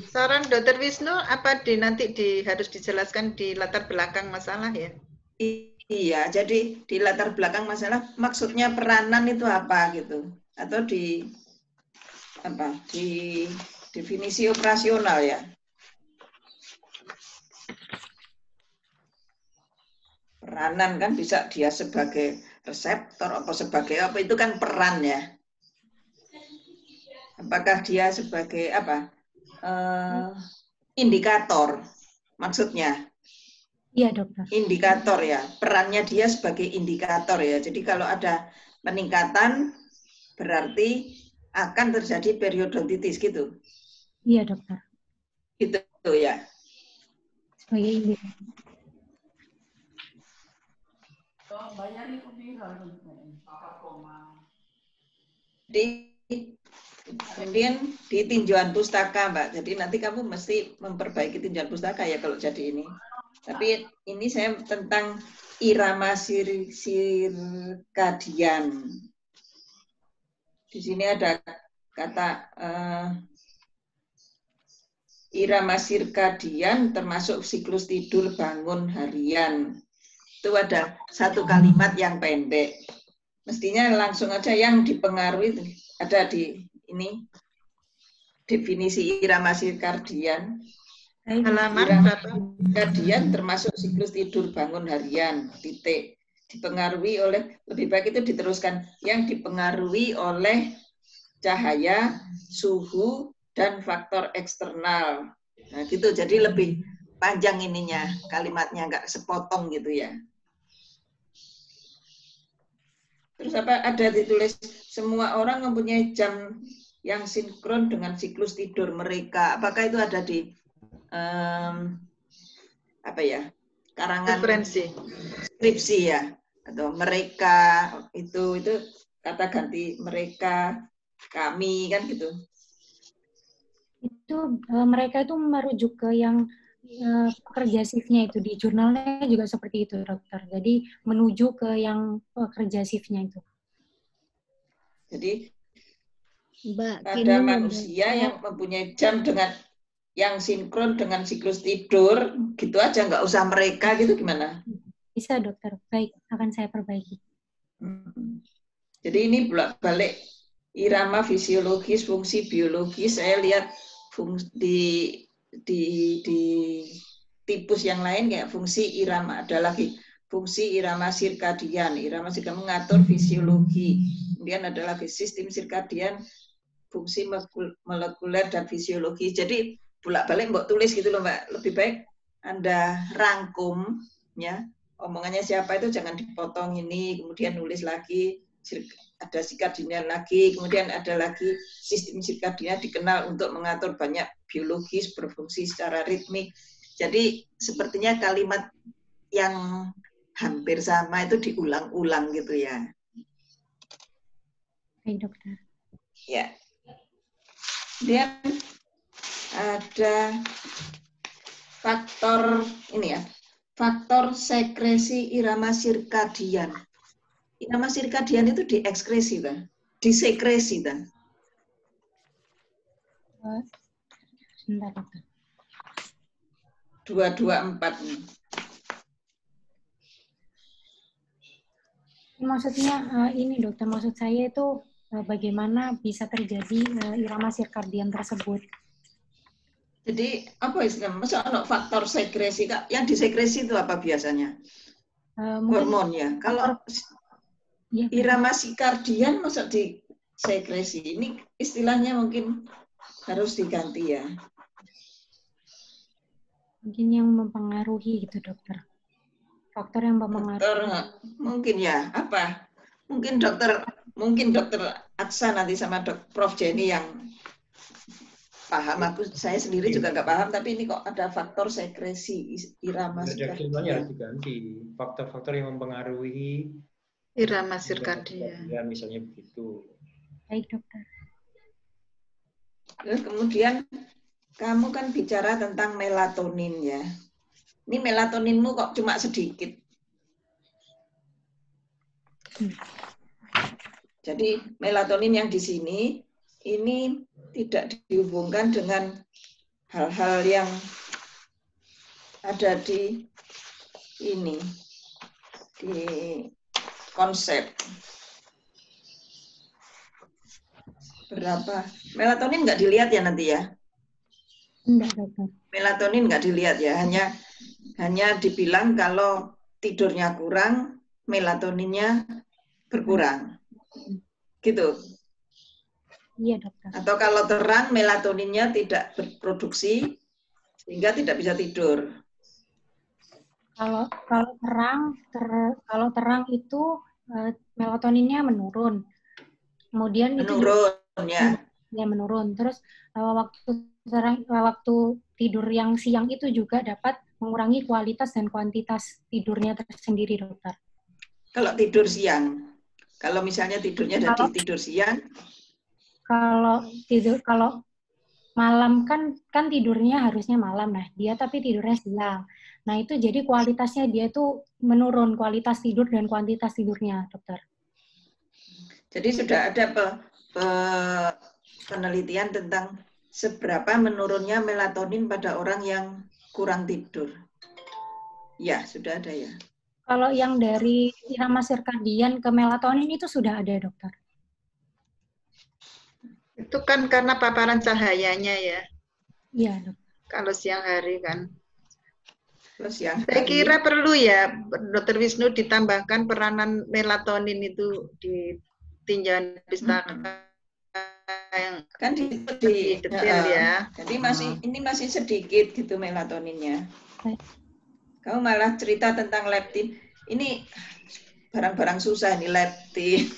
Speaker 1: Saran Dr. Wisnu apa harus dijelaskan di latar belakang masalah ya?
Speaker 3: Iya, jadi di latar belakang masalah maksudnya peranan itu apa gitu, atau di definisi operasional ya. Peranan kan bisa dia sebagai reseptor atau sebagai apa, itu kan peran ya. Apakah dia sebagai apa? Indikator maksudnya.
Speaker 2: Iya, dokter.
Speaker 3: Indikator ya, perannya dia sebagai indikator ya. Jadi kalau ada peningkatan berarti akan terjadi periodontitis gitu.
Speaker 2: Iya, dokter.
Speaker 3: Gitu ya.
Speaker 2: Sebagai indikator.
Speaker 3: Jadi kemudian di tinjauan pustaka, Mbak. Jadi nanti kamu mesti memperbaiki tinjauan pustaka ya kalau jadi ini. Tapi ini saya tentang irama sirkadian. Di sini ada kata irama sirkadian termasuk siklus tidur bangun harian. Itu ada satu kalimat yang pendek. Mestinya langsung aja yang dipengaruhi, ada di ini definisi irama sirkadian.
Speaker 1: Halaman berapa?
Speaker 3: Sirkadian termasuk siklus tidur bangun harian, titik. Dipengaruhi oleh, lebih baik itu diteruskan, yang dipengaruhi oleh cahaya, suhu, dan faktor eksternal. Nah gitu, jadi lebih panjang ininya, kalimatnya nggak sepotong gitu ya. Terus apa, ada ditulis, semua orang mempunyai jam yang sinkron dengan siklus tidur mereka. Apakah itu ada di apa ya, karangan
Speaker 1: referensi
Speaker 3: skripsi ya, atau mereka itu kata ganti mereka, kami kan gitu.
Speaker 2: Itu mereka itu merujuk ke yang pekerja shiftnya itu, di jurnalnya juga seperti itu, dokter. Jadi menuju ke yang pekerja shiftnya itu.
Speaker 3: Jadi
Speaker 4: Mbak,
Speaker 3: pada manusia yang mempunyai jam dengan yang sinkron dengan siklus tidur, gitu aja, nggak usah mereka gitu, gimana?
Speaker 2: Bisa, dokter. Baik, akan saya perbaiki.
Speaker 3: Jadi ini bolak-balik irama fisiologis, fungsi biologis. Saya lihat di tipus yang lain kayak fungsi irama, ada lagi fungsi irama sirkadian. Irama sirkadian mengatur fisiologi. Kemudian ada lagi sistem sirkadian, fungsi molekuler dan fisiologi. Jadi bolak-balik Mbak tulis gitu loh, Mbak. Lebih baik Anda rangkum ya. Omongannya siapa itu jangan dipotong ini, kemudian nulis lagi, ada sirkadian lagi, kemudian ada lagi sistem sirkadian dikenal untuk mengatur banyak biologis, berfungsi secara ritmik. Jadi sepertinya kalimat yang hampir sama itu diulang-ulang gitu ya.
Speaker 2: Baik, dokter.
Speaker 3: Ya. Kemudian ada faktor ini ya, faktor sekresi irama sirkadian. Irama sirkadian itu diekskresi, kan? Disekresi, kan?
Speaker 2: Sebentar, dokter.
Speaker 3: 224 nih.
Speaker 2: Maksudnya ini, dokter, maksud saya itu bagaimana bisa terjadi irama sirkadian tersebut.
Speaker 3: Jadi apa istilahnya? Masa ada faktor sekresi, Kak? Yang disekresi itu apa biasanya? Hormon ya. Kalau ya, irama sirkadian masa disekresi? Ini istilahnya mungkin harus diganti ya.
Speaker 2: Mungkin yang mempengaruhi gitu, dokter. Faktor yang mempengaruhi.
Speaker 3: Faktor, mungkin ya. Apa? Mungkin dokter Aksa nanti sama Prof Jenny yang paham. Saya sendiri juga nggak paham, tapi ini kok ada faktor sekresi irama sirkadian.
Speaker 5: Harus diganti. Faktor-faktor yang mempengaruhi
Speaker 1: irama sirkadian.
Speaker 5: Ya, misalnya begitu.
Speaker 2: Baik, dokter.
Speaker 3: Terus kemudian kamu kan bicara tentang melatonin ya. Ini melatoninmu kok cuma sedikit. Jadi melatonin yang di sini ini tidak dihubungkan dengan hal-hal yang ada di ini, di konsep. Berapa? Melatonin nggak dilihat ya nanti ya?
Speaker 2: Enggak, dokter.
Speaker 3: Melatonin nggak dilihat ya, hanya dibilang kalau tidurnya kurang, melatoninnya berkurang. Gitu.
Speaker 2: Iya, dokter.
Speaker 3: Atau kalau terang, melatoninnya tidak berproduksi sehingga tidak bisa tidur.
Speaker 2: Kalau terang itu melatoninnya menurun. Kemudian
Speaker 3: menurun ya.
Speaker 2: Ya menurun. Terus waktu tidur yang siang itu juga dapat mengurangi kualitas dan kuantitas tidurnya tersendiri, dokter.
Speaker 3: Kalau tidur siang, kalau misalnya tidurnya dari tidur siang,
Speaker 2: kalau malam kan tidurnya harusnya malam, nah dia tapi tidurnya siang. Nah itu jadi kualitasnya dia itu menurun, kualitas tidur dan kuantitas tidurnya, dokter.
Speaker 3: Jadi sudah ada penelitian tentang seberapa menurunnya melatonin pada orang yang kurang tidur. Ya, sudah ada ya.
Speaker 2: Kalau yang dari irama sirkadian ke melatonin itu sudah ada, dokter.
Speaker 1: Itu kan karena paparan cahayanya ya.
Speaker 2: Iya, dokter.
Speaker 1: Kalau siang hari kan.
Speaker 3: Saya
Speaker 1: kira perlu ya, Dr. Wisnu, ditambahkan peranan melatonin itu di tinjauan pustaka yang
Speaker 3: kan di
Speaker 1: detail ya.
Speaker 3: Jadi ini masih sedikit gitu melatoninnya. Kamu malah cerita tentang leptin. Ini barang-barang susah nih, leptin,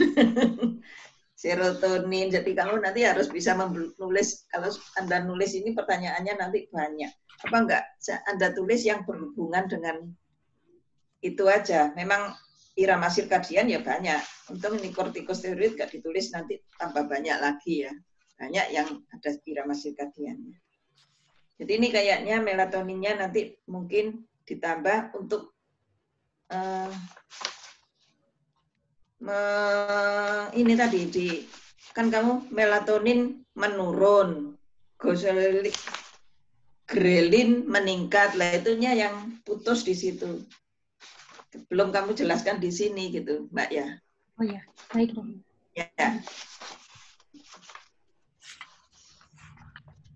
Speaker 3: serotonin. Jadi kamu nanti harus bisa menulis. Kalau Anda nulis ini pertanyaannya nanti banyak. Apa enggak Anda tulis yang berhubungan dengan itu aja. Memang irama sirkadian ya banyak. Untung ini kortikosteroid enggak ditulis, nanti tambah banyak lagi ya. Banyak yang ada irama sirkadiannya. Jadi ini kayaknya melatoninnya nanti mungkin ditambah untuk ini tadi kan kamu melatonin menurun, grelin meningkat, lah itunya yang putus di situ. Belum kamu jelaskan di sini gitu, Mbak ya.
Speaker 2: Oh ya, baik.
Speaker 3: Ya.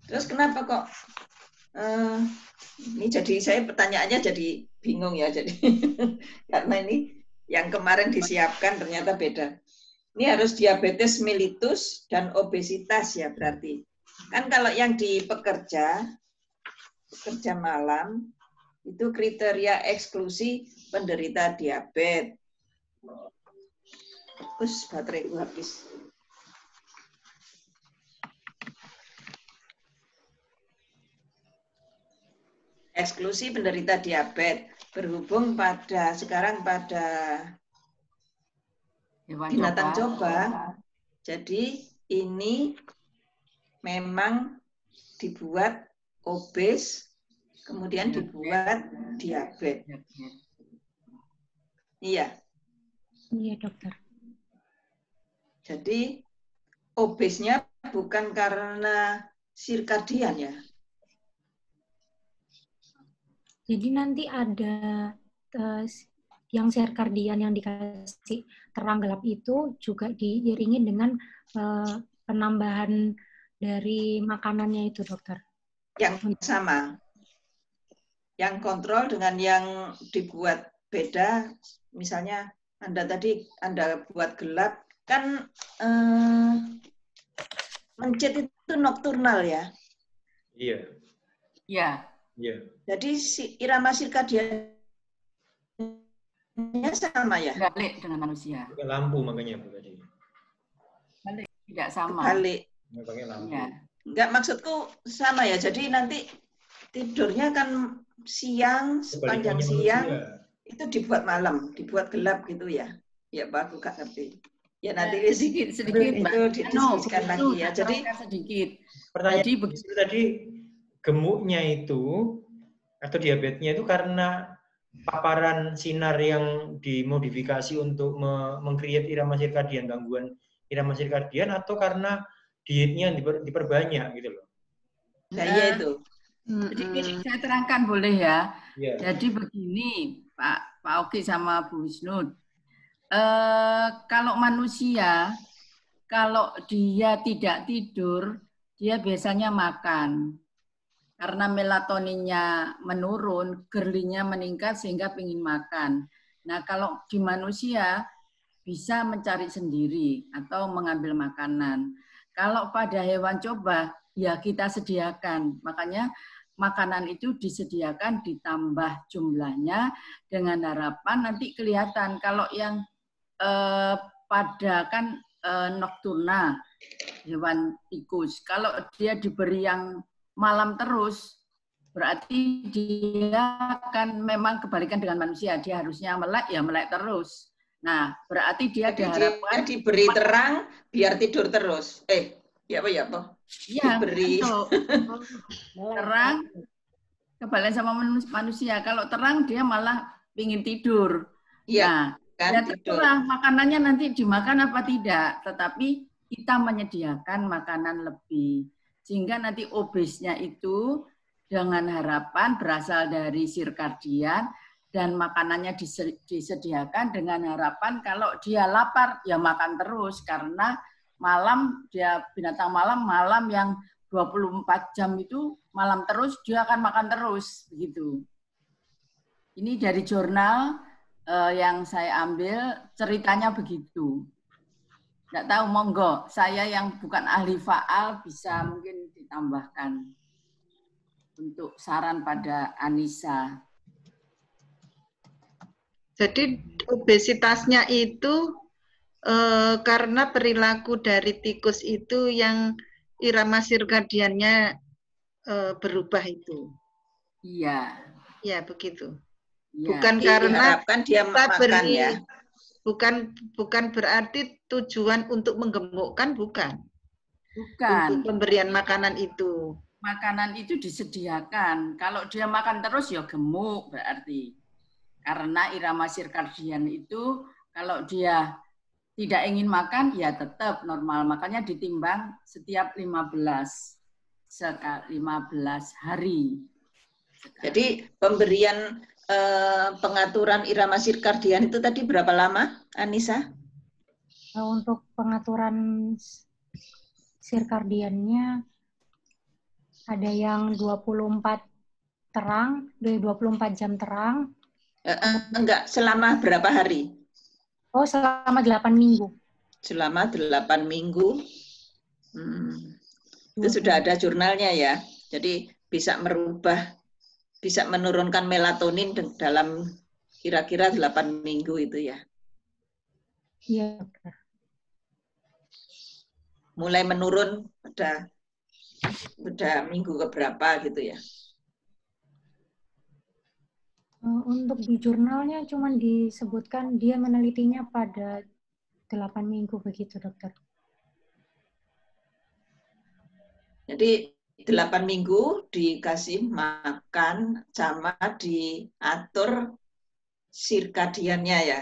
Speaker 3: Terus kenapa kok ini jadi saya pertanyaannya jadi bingung ya, jadi karena ini yang kemarin disiapkan ternyata beda. Ini harus diabetes mellitus dan obesitas ya berarti. Kan kalau yang di pekerja malam itu kriteria eksklusi penderita diabetes. Terus baterai habis. Eksklusi penderita diabetes berhubung sekarang pada binatang coba. Jadi ini memang dibuat obes, kemudian dibuat diabetes. Iya.
Speaker 2: Iya, dokter.
Speaker 3: Jadi obesnya bukan karena sirkadian ya.
Speaker 2: Jadi nanti ada yang sirkadian yang dikasih terang gelap itu juga diiringi dengan penambahan dari makanannya itu, dokter.
Speaker 3: Yang sama. Yang kontrol dengan yang dibuat beda, misalnya Anda buat gelap, kan mencet itu nokturnal ya?
Speaker 5: Iya.
Speaker 6: Iya.
Speaker 5: Iya.
Speaker 3: Jadi irama sirkadiannya sama ya?
Speaker 6: Balik dengan manusia.
Speaker 5: Pakai lampu makanya Bu tadi.
Speaker 6: Balik, tidak sama.
Speaker 3: Balik.
Speaker 5: Pakai lampu.
Speaker 6: Ya.
Speaker 3: Enggak, maksudku sama ya. Jadi nanti tidurnya kan siang, sepanjang siang, itu dibuat malam, dibuat gelap gitu ya. Ya, Pak, aku gak ngerti. Ya nanti
Speaker 6: sedikit
Speaker 3: itu didiskusikan lagi ya. Jadi
Speaker 6: sedikit.
Speaker 5: Pertanyaan tadi gemuknya itu atau diabetesnya itu karena paparan sinar yang dimodifikasi untuk meng-create irama sirkadian, gangguan irama sirkadian, atau karena dietnya diperbanyak gitu loh.
Speaker 3: Nah, iya itu.
Speaker 6: Jadi saya terangkan boleh ya.
Speaker 5: Yeah.
Speaker 6: Jadi begini Pak Oki sama Bu Wisnu. Kalau manusia, kalau dia tidak tidur, dia biasanya makan. Karena melatoninnya menurun, gerlinya meningkat sehingga ingin makan. Nah, kalau di manusia bisa mencari sendiri atau mengambil makanan. Kalau pada hewan coba, ya kita sediakan. Makanya makanan itu disediakan ditambah jumlahnya dengan harapan nanti kelihatan. Kalau yang pada kan nocturna, hewan tikus. Kalau dia diberi yang malam terus, berarti dia akan memang kebalikan dengan manusia. Dia harusnya melek, ya melek terus. Nah, berarti dia diharapkan
Speaker 3: dia diberi terang biar tidur terus. Ya apa ya apa?
Speaker 6: Iya,
Speaker 3: diberi
Speaker 6: terang kebalikan sama manusia. Kalau terang dia malah ingin tidur.
Speaker 3: Iya,
Speaker 6: nah,
Speaker 3: kan,
Speaker 6: ya terserah makanannya nanti dimakan apa tidak, tetapi kita menyediakan makanan lebih. Sehingga nanti obesnya itu dengan harapan berasal dari sirkadian dan makanannya disediakan dengan harapan kalau dia lapar ya makan terus, karena malam dia binatang malam yang 24 jam itu malam terus dia akan makan terus begitu. Ini dari jurnal yang saya ambil ceritanya begitu. Nggak tahu, monggo saya yang bukan ahli faal bisa mungkin ditambahkan untuk saran pada Anissa.
Speaker 1: Jadi obesitasnya itu karena perilaku dari tikus itu yang irama sirkadiannya berubah itu.
Speaker 6: Iya.
Speaker 1: Ya begitu.
Speaker 6: Ya.
Speaker 1: Bukan karena
Speaker 3: dia
Speaker 1: kita
Speaker 3: makan ya.
Speaker 1: Bukan berarti tujuan untuk menggemukkan, bukan.
Speaker 6: Bukan.
Speaker 1: Untuk pemberian makanan itu.
Speaker 6: Makanan itu disediakan. Kalau dia makan terus ya gemuk berarti. Karena irama sirkadian itu kalau dia tidak ingin makan ya tetap normal. Makanya ditimbang setiap 15 hari.
Speaker 3: Jadi pemberian pengaturan irama sirkadian itu tadi berapa lama, Anissa?
Speaker 2: Untuk pengaturan sirkadiannya ada yang 24 jam terang.
Speaker 3: Enggak, selama berapa hari?
Speaker 2: Oh, selama 8 minggu.
Speaker 3: Selama 8 minggu. Itu sudah ada jurnalnya ya. Jadi bisa merubah, bisa menurunkan melatonin dalam kira-kira 8 minggu itu ya.
Speaker 2: Iya.
Speaker 3: Mulai menurun udah minggu keberapa gitu ya.
Speaker 2: Untuk di jurnalnya cuma disebutkan dia menelitinya pada 8 minggu begitu, dokter.
Speaker 3: Jadi 8 minggu dikasih makan sama diatur sirkadiannya ya.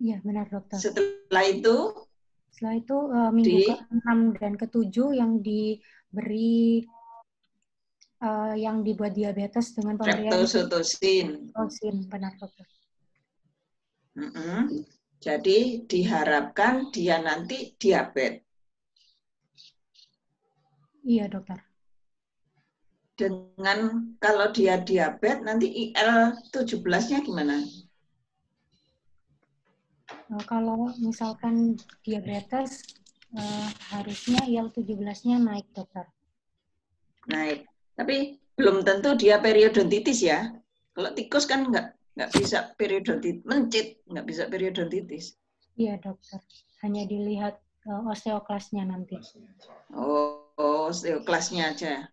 Speaker 2: Iya, benar dokter.
Speaker 3: Setelah itu
Speaker 2: minggu ke-6 dan ke-7 yang diberi yang dibuat diabetes dengan pemberian
Speaker 3: streptosotosin.
Speaker 2: Benar dokter.
Speaker 3: Jadi diharapkan dia nanti diabetes.
Speaker 2: Iya dokter.
Speaker 3: Dengan kalau dia diabetes nanti IL-17-nya gimana?
Speaker 2: Kalau misalkan diabetes harusnya IL-17-nya naik dokter.
Speaker 3: Naik. Tapi belum tentu dia periodontitis ya. Kalau tikus kan nggak bisa periodontitis, mencit nggak bisa periodontitis.
Speaker 2: Iya dokter. Hanya dilihat osteoklasnya nanti.
Speaker 3: Oh, osteoklasnya aja.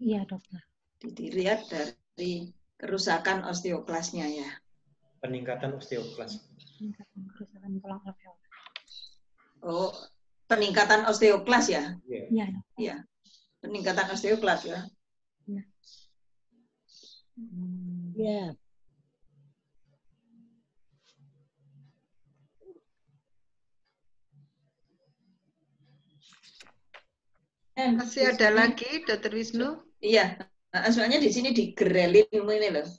Speaker 2: Iya dokter.
Speaker 3: Dilihat dari kerusakan osteoklasnya ya.
Speaker 5: Peningkatan osteoklas.
Speaker 2: Kerusakan tulang alveolar.
Speaker 3: Oh, peningkatan osteoklas ya?
Speaker 2: Iya.
Speaker 3: Iya. Peningkatan osteoklas ya.
Speaker 4: Ya.
Speaker 1: Masih ada lagi, Dr. Wisnu?
Speaker 3: Iya. Nah, soalnya di sini digerelin ini loh.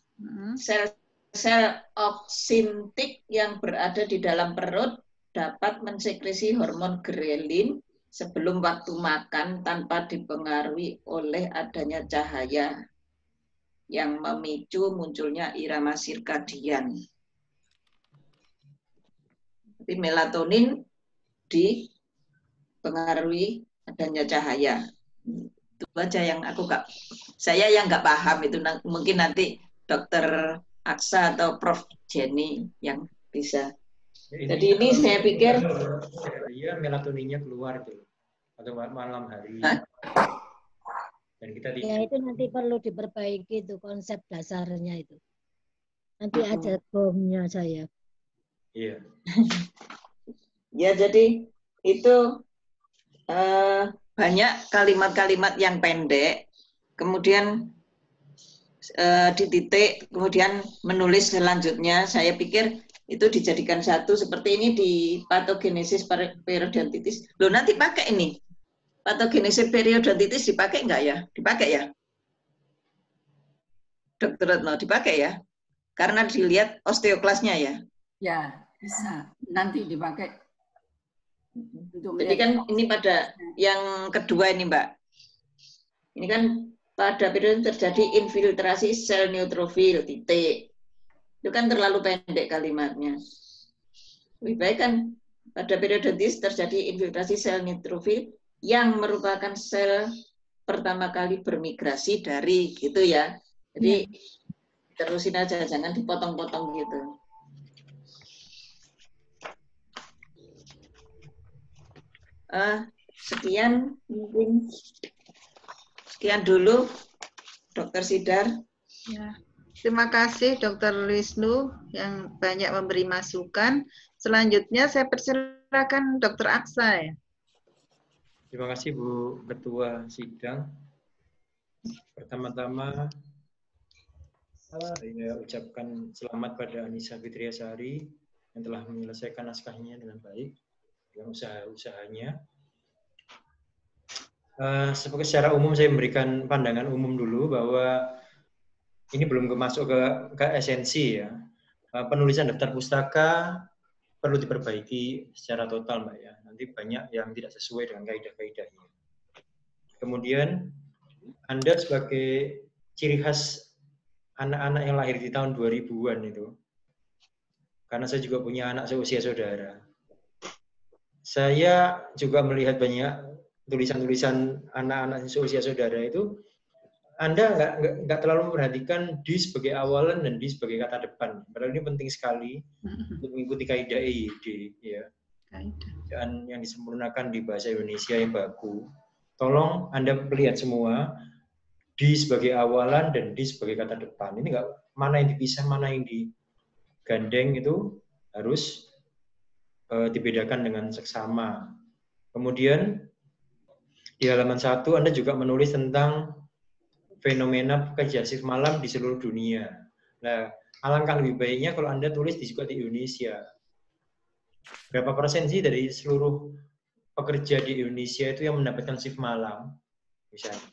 Speaker 3: Sel oksintik yang berada di dalam perut dapat mensekresi hormon grelin sebelum waktu makan tanpa dipengaruhi oleh adanya cahaya yang memicu munculnya irama sirkadian. Tapi melatonin dipengaruhi adanya cahaya. Itu aja yang saya yang nggak paham itu. Mungkin nanti Dokter Aksa atau Prof Jenny yang bisa. Jadi ini saya pikir
Speaker 5: iya melatoninnya keluar tuh atau malam hari. Dan kita
Speaker 4: ya itu nanti perlu diperbaiki itu konsep dasarnya itu. Nanti ada bomnya saya.
Speaker 5: Iya.
Speaker 3: Ya jadi itu banyak kalimat-kalimat yang pendek, kemudian dititik, kemudian menulis selanjutnya. Saya pikir itu dijadikan satu seperti ini di patogenesis periodontitis. Loh nanti pakai ini. Patogenesis periodontitis dipakai enggak ya? Dipakai ya? Dokter Retno, dipakai ya? Karena dilihat osteoklasnya ya?
Speaker 6: Ya, bisa. Nanti dipakai.
Speaker 3: Jadi kan ini pada yang kedua ini Mbak. Ini kan pada periode terjadi infiltrasi sel neutrofil, titik. Itu kan terlalu pendek kalimatnya. Lebih baik kan pada periodontis terjadi infiltrasi sel neutrofil yang merupakan sel pertama kali bermigrasi dari gitu ya. Jadi terusin aja, jangan dipotong-potong gitu. Sekian mungkin. Sekian dulu, Dokter Sidar.
Speaker 1: Ya. Terima kasih Dokter Wisnu yang banyak memberi masukan. Selanjutnya saya persilakan Dokter Aksa ya.
Speaker 5: Terima kasih Bu Ketua Sidang. Pertama-tama saya ucapkan selamat pada Anissa Fitriasari yang telah menyelesaikan naskahnya dengan baik dengan usaha-usahanya. Secara umum saya memberikan pandangan umum dulu bahwa ini belum masuk ke esensi ya. Penulisan daftar pustaka perlu diperbaiki secara total Mbak ya. Nanti banyak yang tidak sesuai dengan kaidah-kaidahnya. Kemudian Anda sebagai ciri khas anak-anak yang lahir di tahun 2000-an itu, karena saya juga punya anak seusia saudara. Saya juga melihat banyak tulisan-tulisan anak-anak seusia saudara itu, Anda nggak terlalu memperhatikan di sebagai awalan dan di sebagai kata depan. Padahal ini penting sekali untuk mengikuti kaidah EYD, ya. Dan yang disempurnakan di bahasa Indonesia yang baku. Tolong Anda melihat semua di sebagai awalan dan di sebagai kata depan. Ini nggak, mana yang dipisah, mana yang digandeng itu harus dibedakan dengan seksama. Kemudian di halaman 1 Anda juga menulis tentang fenomena pekerja shift malam di seluruh dunia. Nah, alangkah lebih baiknya kalau Anda tulis juga di Indonesia. Berapa persen sih dari seluruh pekerja di Indonesia itu yang mendapatkan shift malam? Misalnya.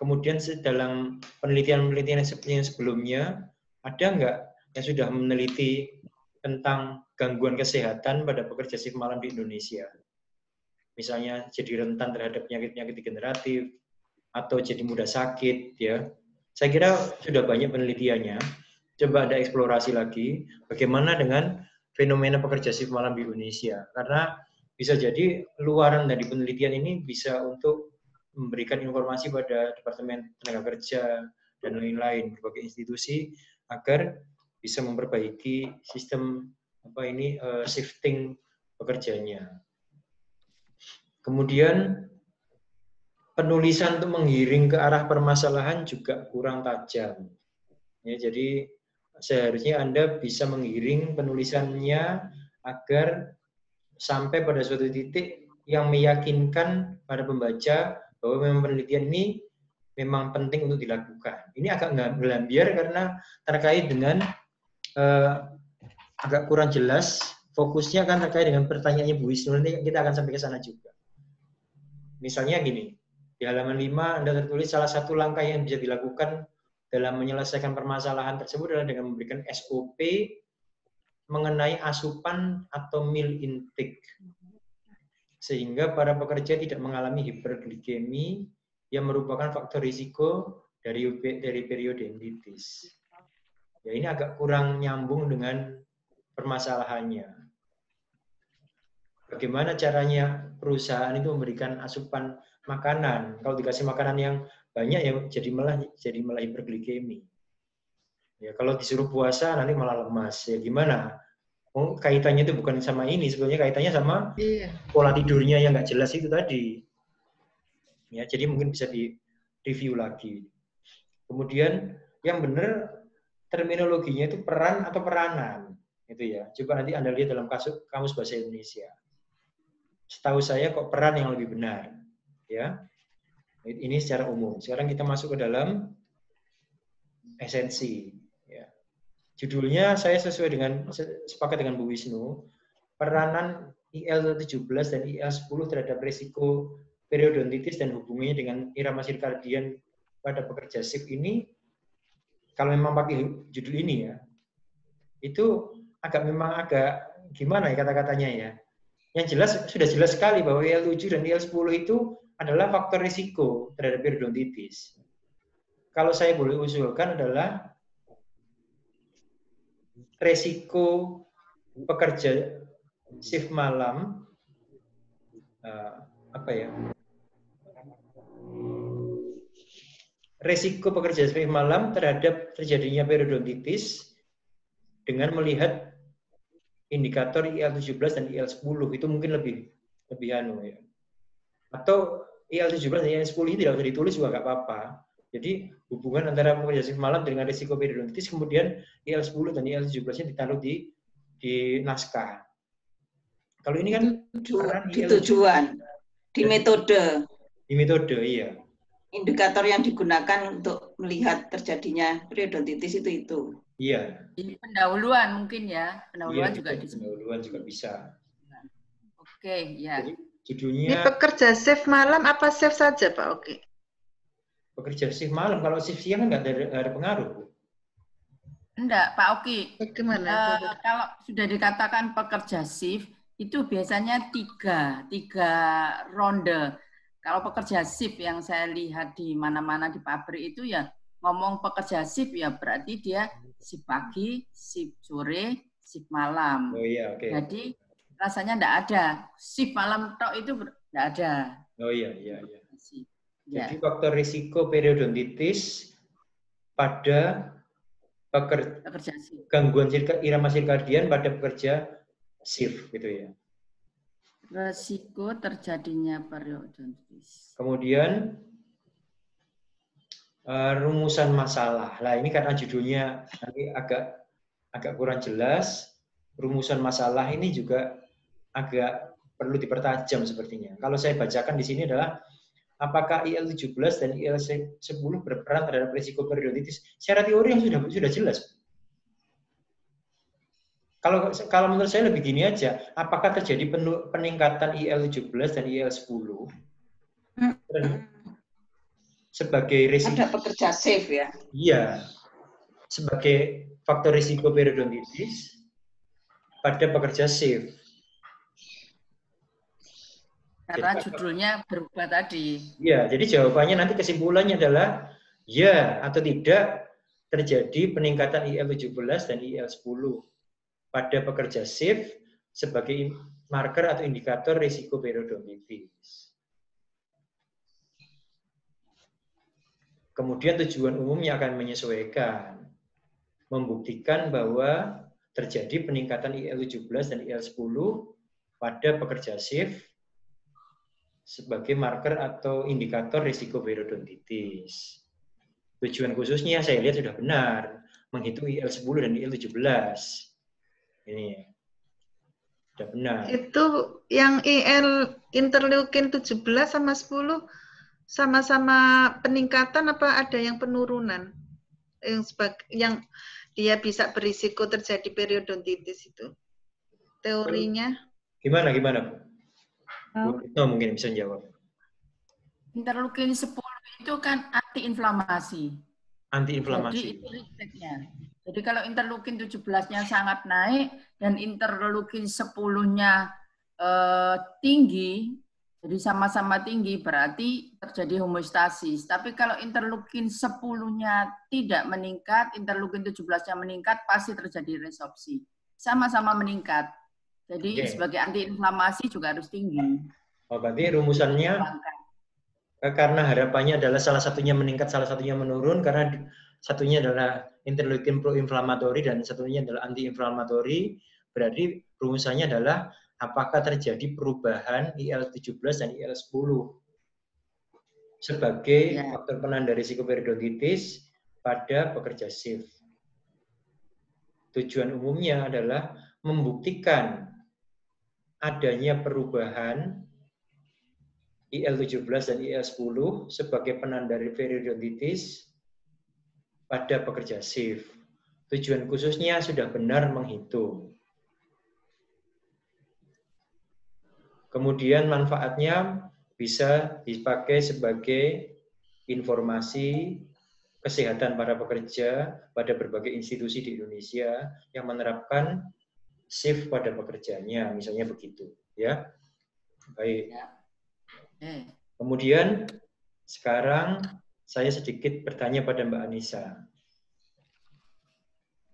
Speaker 5: Kemudian dalam penelitian-penelitian yang sebelumnya, ada nggak yang sudah meneliti tentang gangguan kesehatan pada pekerja shift malam di Indonesia? Misalnya jadi rentan terhadap penyakit-penyakit degeneratif, atau jadi mudah sakit, ya. Saya kira sudah banyak penelitiannya. Coba ada eksplorasi lagi, bagaimana dengan fenomena pekerja shift malam di Indonesia. Karena bisa jadi luaran dari penelitian ini bisa untuk memberikan informasi pada Departemen Tenaga Kerja dan lain-lain, berbagai institusi, agar bisa memperbaiki sistem shifting pekerjanya. Kemudian penulisan untuk menggiring ke arah permasalahan juga kurang tajam. Ya, jadi seharusnya Anda bisa menggiring penulisannya agar sampai pada suatu titik yang meyakinkan pada pembaca bahwa memang penelitian ini memang penting untuk dilakukan. Ini agak ngelambiar karena terkait dengan agak kurang jelas, fokusnya kan terkait dengan pertanyaannya Bu Wisnu, nanti kita akan sampai ke sana juga. Misalnya gini, di halaman 5 Anda tertulis salah satu langkah yang bisa dilakukan dalam menyelesaikan permasalahan tersebut adalah dengan memberikan SOP mengenai asupan atau meal intake. Sehingga para pekerja tidak mengalami hiperglikemi yang merupakan faktor risiko dari periodontitis. Ya, ini agak kurang nyambung dengan permasalahannya. bagaimana caranya perusahaan itu memberikan asupan makanan. Kalau dikasih makanan yang banyak ya jadi malah hiperglikemi. Ya, kalau disuruh puasa nanti malah lemas. Ya gimana? Oh, kaitannya itu bukan sama ini, sebenarnya kaitannya sama pola tidurnya yang nggak jelas itu tadi. Ya, jadi mungkin bisa di-review lagi. Kemudian yang benar terminologinya itu peran atau peranan, itu ya. Coba nanti Anda lihat dalam kamus bahasa Indonesia. Setahu saya kok peran yang lebih benar, ya. Ini secara umum. Sekarang kita masuk ke dalam esensi. Ya. Judulnya saya sepakat dengan Bu Wisnu, peranan IL-17 dan IL-10 terhadap risiko periodontitis dan hubungannya dengan irama sirkadian pada pekerja shift ini, kalau memang pakai judul ini ya, itu memang agak gimana ya kata-katanya ya. Yang jelas, sudah jelas sekali bahwa IL-7 dan IL-10 itu adalah faktor risiko terhadap periodontitis. Kalau saya boleh usulkan adalah resiko pekerja shift malam, resiko pekerja shift malam terhadap terjadinya periodontitis dengan melihat indikator IL-17 dan IL-10 itu mungkin lebih ya. Atau IL-17 dan IL-10 ini tidak usah ditulis juga nggak apa-apa. Jadi hubungan antara pekerja shift malam dengan risiko periodontitis, kemudian IL-10 dan IL-17-nya ditaruh di naskah. Kalau ini kan
Speaker 3: di tujuan, di metode.
Speaker 5: Di metode, iya.
Speaker 3: Indikator yang digunakan untuk melihat terjadinya periodontitis itu.
Speaker 5: Iya.
Speaker 6: Ini pendahuluan mungkin ya. Pendahuluan juga
Speaker 5: pendahuluan juga bisa.
Speaker 6: Oke, ya.
Speaker 5: Jadi, judulnya
Speaker 1: ini pekerja shift malam apa shift saja, Pak Oki?
Speaker 5: Pekerja shift malam, kalau shift siang kan nggak ada pengaruh.
Speaker 6: Enggak, Pak Oki.
Speaker 1: Bagaimana?
Speaker 6: Kalau sudah dikatakan pekerja shift, itu biasanya tiga ronde. Kalau pekerja shift yang saya lihat di mana-mana di pabrik itu ya ngomong pekerja shift ya berarti dia shift pagi, shift sore, shift malam.
Speaker 5: Oh iya, oke.
Speaker 6: Jadi rasanya enggak ada. Shift malam tok itu enggak ada.
Speaker 5: Oh iya. Jadi faktor risiko periodontitis pada pekerja gangguan irama sirkadian pada pekerja shift gitu ya.
Speaker 6: Risiko terjadinya periodontitis.
Speaker 5: Kemudian rumusan masalah. Nah, ini karena judulnya nanti agak kurang jelas. Rumusan masalah ini juga agak perlu dipertajam sepertinya. Kalau saya bacakan di sini adalah apakah IL-17 dan IL-10 berperan terhadap risiko periodontitis? Secara teori yang sudah jelas. Kalau menurut saya lebih gini aja, apakah terjadi peningkatan IL-17 dan IL-10 sebagai risiko
Speaker 3: ada pekerja shift ya?
Speaker 5: Iya, sebagai faktor risiko periodontitis pada pekerja shift.
Speaker 6: Karena judulnya berubah tadi.
Speaker 5: Iya, jadi jawabannya nanti kesimpulannya adalah ya atau tidak terjadi peningkatan IL-17 dan IL-10 pada pekerja shift sebagai marker atau indikator risiko periodontitis. Kemudian tujuan umumnya akan menyesuaikan, membuktikan bahwa terjadi peningkatan IL-17 dan IL-10 pada pekerja shift sebagai marker atau indikator risiko periodontitis. Tujuan khususnya saya lihat sudah benar, menghitung IL-10 dan IL-17. Ini sudah benar. Itu
Speaker 1: yang IL interleukin 17 sama 10 sama-sama peningkatan apa ada yang penurunan? Yang dia bisa berisiko terjadi periodontitis itu. Teorinya.
Speaker 5: Gimana, Bu? Oh, mungkin bisa jawab.
Speaker 6: Interleukin 10 itu kan antiinflamasi.
Speaker 5: Antiinflamasi.
Speaker 6: Jadi itu risetnya. Jadi kalau interleukin 17-nya sangat naik dan interleukin 10-nya tinggi, jadi sama-sama tinggi berarti terjadi homeostasis. Tapi kalau interleukin 10-nya tidak meningkat, interleukin 17-nya meningkat, pasti terjadi resorpsi. Sama-sama meningkat. Jadi sebagai antiinflamasi juga harus tinggi.
Speaker 5: Oh, berarti rumusannya karena harapannya adalah salah satunya meningkat, salah satunya menurun, karena satunya adalah interleukin pro-inflamatori dan satunya adalah anti-inflamatori, berarti rumusannya adalah apakah terjadi perubahan IL-17 dan IL-10 sebagai faktor penanda risiko periodontitis pada pekerja SIF. Tujuan umumnya adalah membuktikan adanya perubahan IL-17 dan IL-10 sebagai penanda periodontitis pada pekerja SIF. Tujuan khususnya sudah benar menghitung. Kemudian manfaatnya bisa dipakai sebagai informasi kesehatan para pekerja pada berbagai institusi di Indonesia yang menerapkan SIF pada pekerjanya, misalnya begitu, ya. Baik. Kemudian sekarang saya sedikit bertanya pada Mbak Anissa.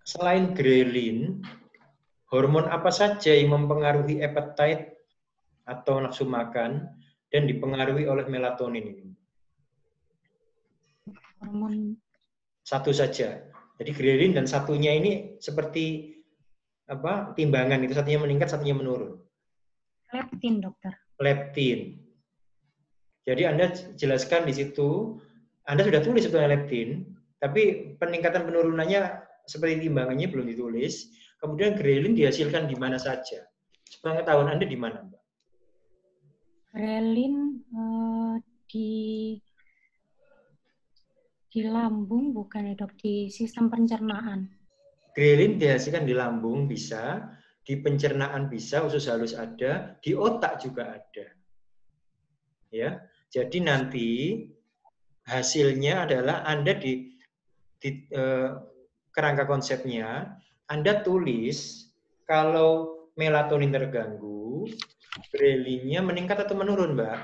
Speaker 5: Selain grelin, hormon apa saja yang mempengaruhi appetite atau nafsu makan dan dipengaruhi oleh melatonin ini?
Speaker 2: Hormon
Speaker 5: satu saja. Jadi grelin dan satunya ini seperti apa? Timbangan itu, satunya meningkat, satunya menurun.
Speaker 2: Leptin, dokter.
Speaker 5: Leptin. Jadi Anda jelaskan di situ, Anda sudah tulis sebetulnya leptin, tapi peningkatan penurunannya seperti timbangannya belum ditulis. Kemudian grelin dihasilkan di mana saja? Sepengetahuan Anda di mana, Mbak?
Speaker 2: Grelin di lambung bukan ya, dok, di sistem pencernaan.
Speaker 5: Grelin dihasilkan di lambung bisa, di pencernaan bisa, usus halus ada, di otak juga ada. Ya. Jadi nanti hasilnya adalah Anda di kerangka konsepnya, Anda tulis kalau melatonin terganggu, grelinnya meningkat atau menurun, Mbak?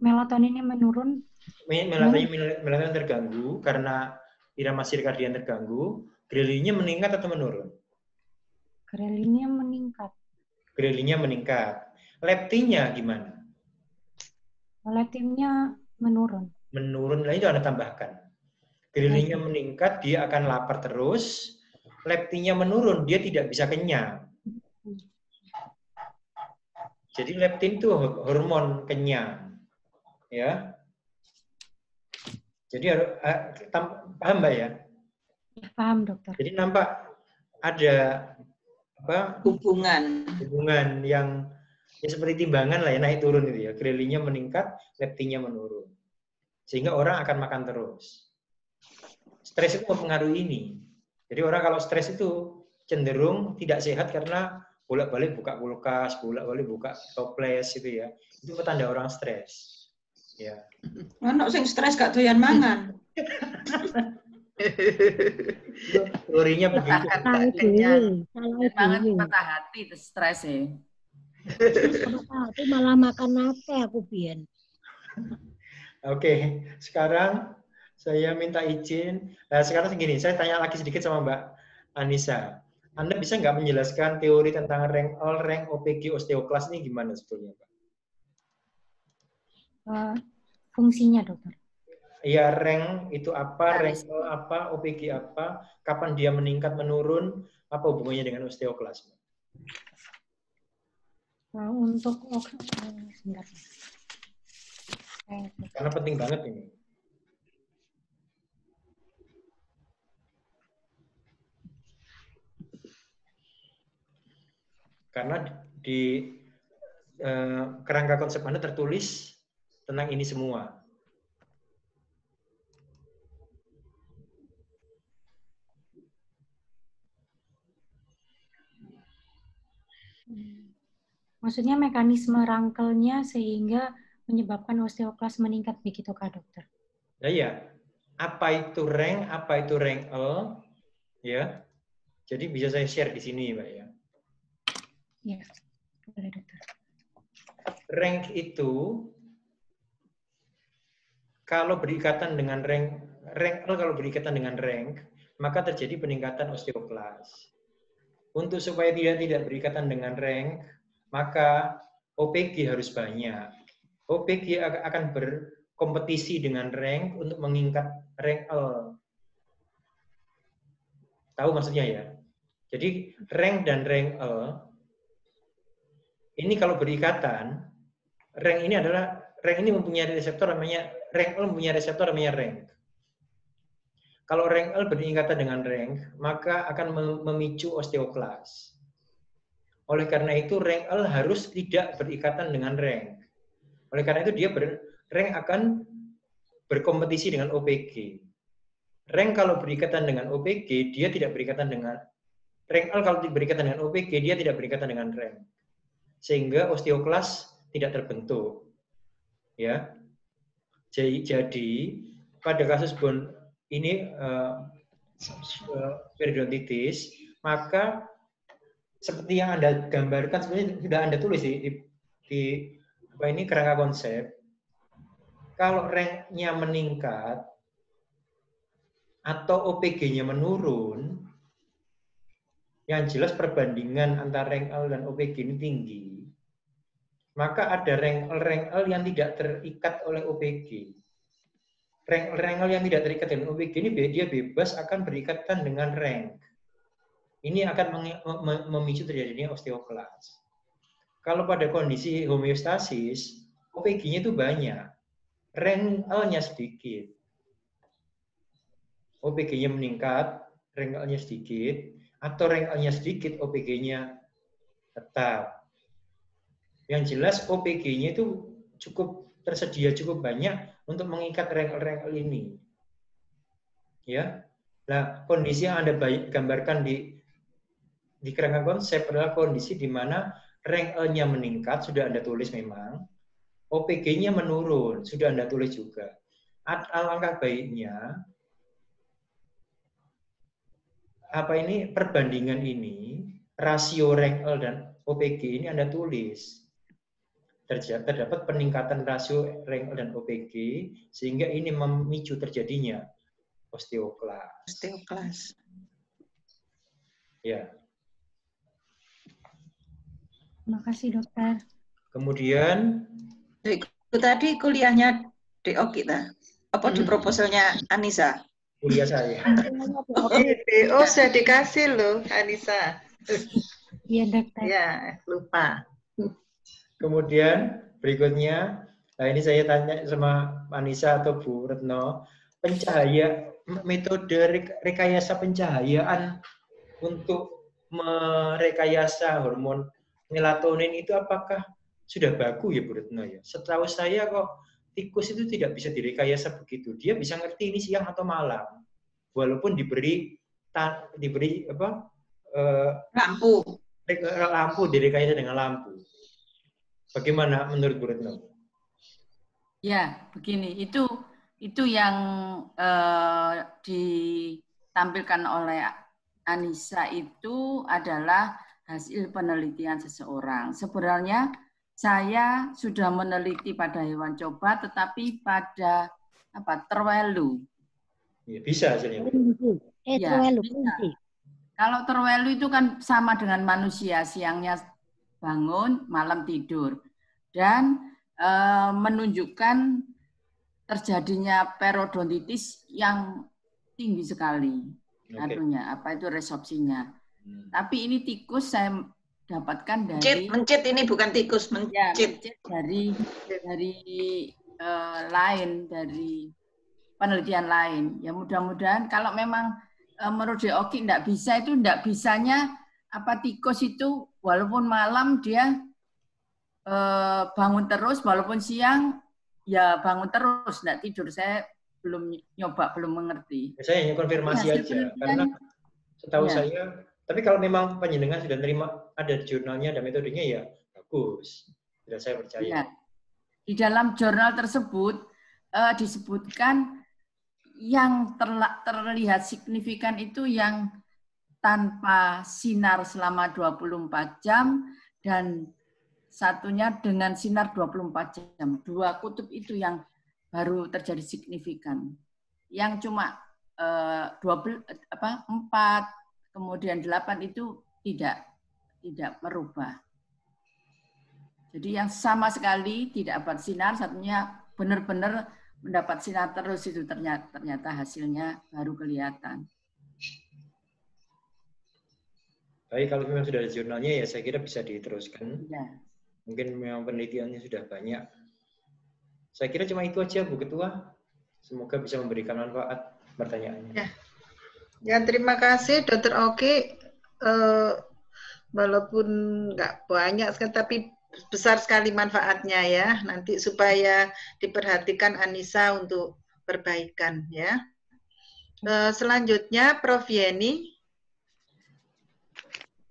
Speaker 2: Melatoninnya menurun.
Speaker 5: Melatonin terganggu karena irama sirkadian terganggu, grelinnya meningkat atau menurun?
Speaker 2: Grelinnya meningkat.
Speaker 5: Grelinnya meningkat. Leptinnya gimana?
Speaker 2: Leptinnya menurun.
Speaker 5: Menurun, lah itu Anda tambahkan. Grelinnya meningkat, dia akan lapar terus. Leptinnya menurun, dia tidak bisa kenyang. Jadi leptin itu hormon kenyang. Ya. Jadi paham, Mbak ya?
Speaker 2: Paham, dokter.
Speaker 5: Jadi nampak ada apa?
Speaker 3: Hubungan
Speaker 5: yang ya seperti timbangan lah ya, naik turun gitu ya. Grelinnya meningkat, leptinnya menurun. Sehingga orang akan makan terus. Stres itu mempengaruhi ini. Jadi orang kalau stres itu cenderung tidak sehat karena bolak-balik buka kulkas, bolak-balik buka toples gitu ya. Itu petanda orang stres. Ya.
Speaker 3: Anak sing stres gak doyan mangan.
Speaker 5: Teorinya begitu.
Speaker 6: Mangan patah hati itu stres ya.
Speaker 4: Itu malah makan nate aku biyen.
Speaker 5: Oke, sekarang saya minta izin. Nah, sekarang segini, saya tanya lagi sedikit sama Mbak Anissa. Anda bisa nggak menjelaskan teori tentang rank all, rank OPG, osteoklas ini gimana sebetulnya, Pak?
Speaker 2: Fungsinya, dokter.
Speaker 5: Iya, rank itu apa, rank all apa, OPG apa, kapan dia meningkat, menurun, apa hubungannya dengan osteoklas?
Speaker 2: Untuk sebentar.
Speaker 5: Karena penting banget ini. Karena di kerangka konsep Anda tertulis tentang ini semua.
Speaker 2: Maksudnya mekanisme rangkelnya sehingga menyebabkan osteoklas meningkat, begitu Kak, dokter?
Speaker 5: Ya, apa itu rank all, ya. Jadi bisa saya share di sini, Mbak ya.
Speaker 2: Ya, boleh dokter.
Speaker 5: Rank itu kalau berikatan dengan rank all kalau berikatan dengan rank, maka terjadi peningkatan osteoklas. untuk supaya tidak berikatan dengan rank, maka OPG harus banyak. OPG akan berkompetisi dengan rank untuk meningkat rank L. Tahu maksudnya ya? Jadi rank dan rank L ini kalau berikatan, rank ini mempunyai reseptor namanya rank L mempunyai reseptor namanya rank. Kalau rank L berikatan dengan rank, maka akan memicu osteoklas. Oleh karena itu rank L harus tidak berikatan dengan rank. Oleh karena itu rank akan berkompetisi dengan OPG. Rank kalau berikatan dengan OPG, dia tidak berikatan dengan rank L kalau berikatan dengan OPG, dia tidak berikatan dengan rank. Sehingga osteoklas tidak terbentuk. Ya. Jadi pada kasus periodontitis, maka seperti yang Anda gambarkan sebenarnya sudah Anda tulis di kerangka konsep. Kalau rank-nya meningkat atau OPG-nya menurun, yang jelas perbandingan antara rank L dan OPG ini tinggi, maka ada rank L yang tidak terikat oleh OPG. Rank L yang tidak terikat dengan OPG ini dia bebas akan berikatan dengan rank. Ini akan memicu terjadinya osteoklas. Kalau pada kondisi homeostasis, OPG-nya itu banyak, rank L-nya sedikit. OPG-nya meningkat, rank L-nya sedikit, atau rank L-nya sedikit, OPG-nya tetap. Yang jelas OPG-nya itu tersedia cukup banyak untuk mengikat rank L ini. Ya. Nah, kondisi yang Anda gambarkan di kerangka konsep adalah kondisi di mana rank L-nya meningkat, sudah Anda tulis memang. OPG-nya menurun, sudah Anda tulis juga. Alangkah baiknya perbandingan ini, rasio rank L dan OPG ini Anda tulis. Terdapat peningkatan rasio rank L dan OPG sehingga ini memicu terjadinya osteoklas. Ya.
Speaker 2: Terima kasih, dokter.
Speaker 3: Kemudian itu tadi kuliahnya DO kita. Apa di proposalnya Anissa?
Speaker 5: Kuliah saya.
Speaker 1: DO sudah dikasih loh, Anissa.
Speaker 2: Iya, dokter.
Speaker 1: Ya, lupa.
Speaker 5: Kemudian berikutnya, nah ini saya tanya sama Anissa atau Bu Retno, metode rekayasa pencahayaan untuk merekayasa hormon melatonin itu apakah sudah baku ya Bu Retno ya? Setahu saya kok tikus itu tidak bisa direkayasa begitu. Dia bisa ngerti ini siang atau malam, walaupun diberi lampu direkayasa dengan lampu. Bagaimana menurut Bu Retno?
Speaker 6: Ya, begini, itu yang ditampilkan oleh Anissa itu adalah hasil penelitian seseorang. Sebenarnya saya sudah meneliti pada hewan coba, tetapi pada terwelu.
Speaker 5: Ya, bisa hasilnya.
Speaker 6: Ya, bisa. Kalau terwelu itu kan sama dengan manusia, siangnya bangun, malam tidur, dan menunjukkan terjadinya periodontitis yang tinggi sekali. Artinya apa itu resorpsinya. Tapi ini tikus saya dapatkan dari
Speaker 3: mencit ini bukan tikus, mencit.
Speaker 6: Ya, mencit dari penelitian lain. Ya mudah-mudahan kalau memang menurut Oki tidak bisa, itu tidak bisanya tikus itu walaupun malam dia bangun terus, walaupun siang ya bangun terus, tidak tidur. Saya belum nyoba, belum mengerti.
Speaker 5: Saya hanya konfirmasi aja, karena setahu saya, tapi kalau memang panjenengan sudah terima ada jurnalnya, ada metodenya ya bagus. Sudah saya percaya. Ya.
Speaker 6: Di dalam jurnal tersebut disebutkan yang terlihat signifikan itu yang tanpa sinar selama 24 jam dan satunya dengan sinar 24 jam. Dua kutub itu yang baru terjadi signifikan. Yang cuma 4, kemudian 8 itu tidak merubah. Jadi yang sama sekali tidak dapat sinar, satunya benar-benar mendapat sinar terus itu ternyata hasilnya baru kelihatan.
Speaker 5: Baik, kalau memang sudah ada jurnalnya ya saya kira bisa diteruskan.
Speaker 6: Ya.
Speaker 5: Mungkin memang penelitiannya sudah banyak. Saya kira cuma itu aja Bu Ketua. Semoga bisa memberikan manfaat pertanyaannya.
Speaker 1: Ya, terima kasih Dr. Oki. Walaupun nggak banyak sekali, tapi besar sekali manfaatnya ya. Nanti supaya diperhatikan Anissa untuk perbaikan ya. Selanjutnya Prof. Yeni.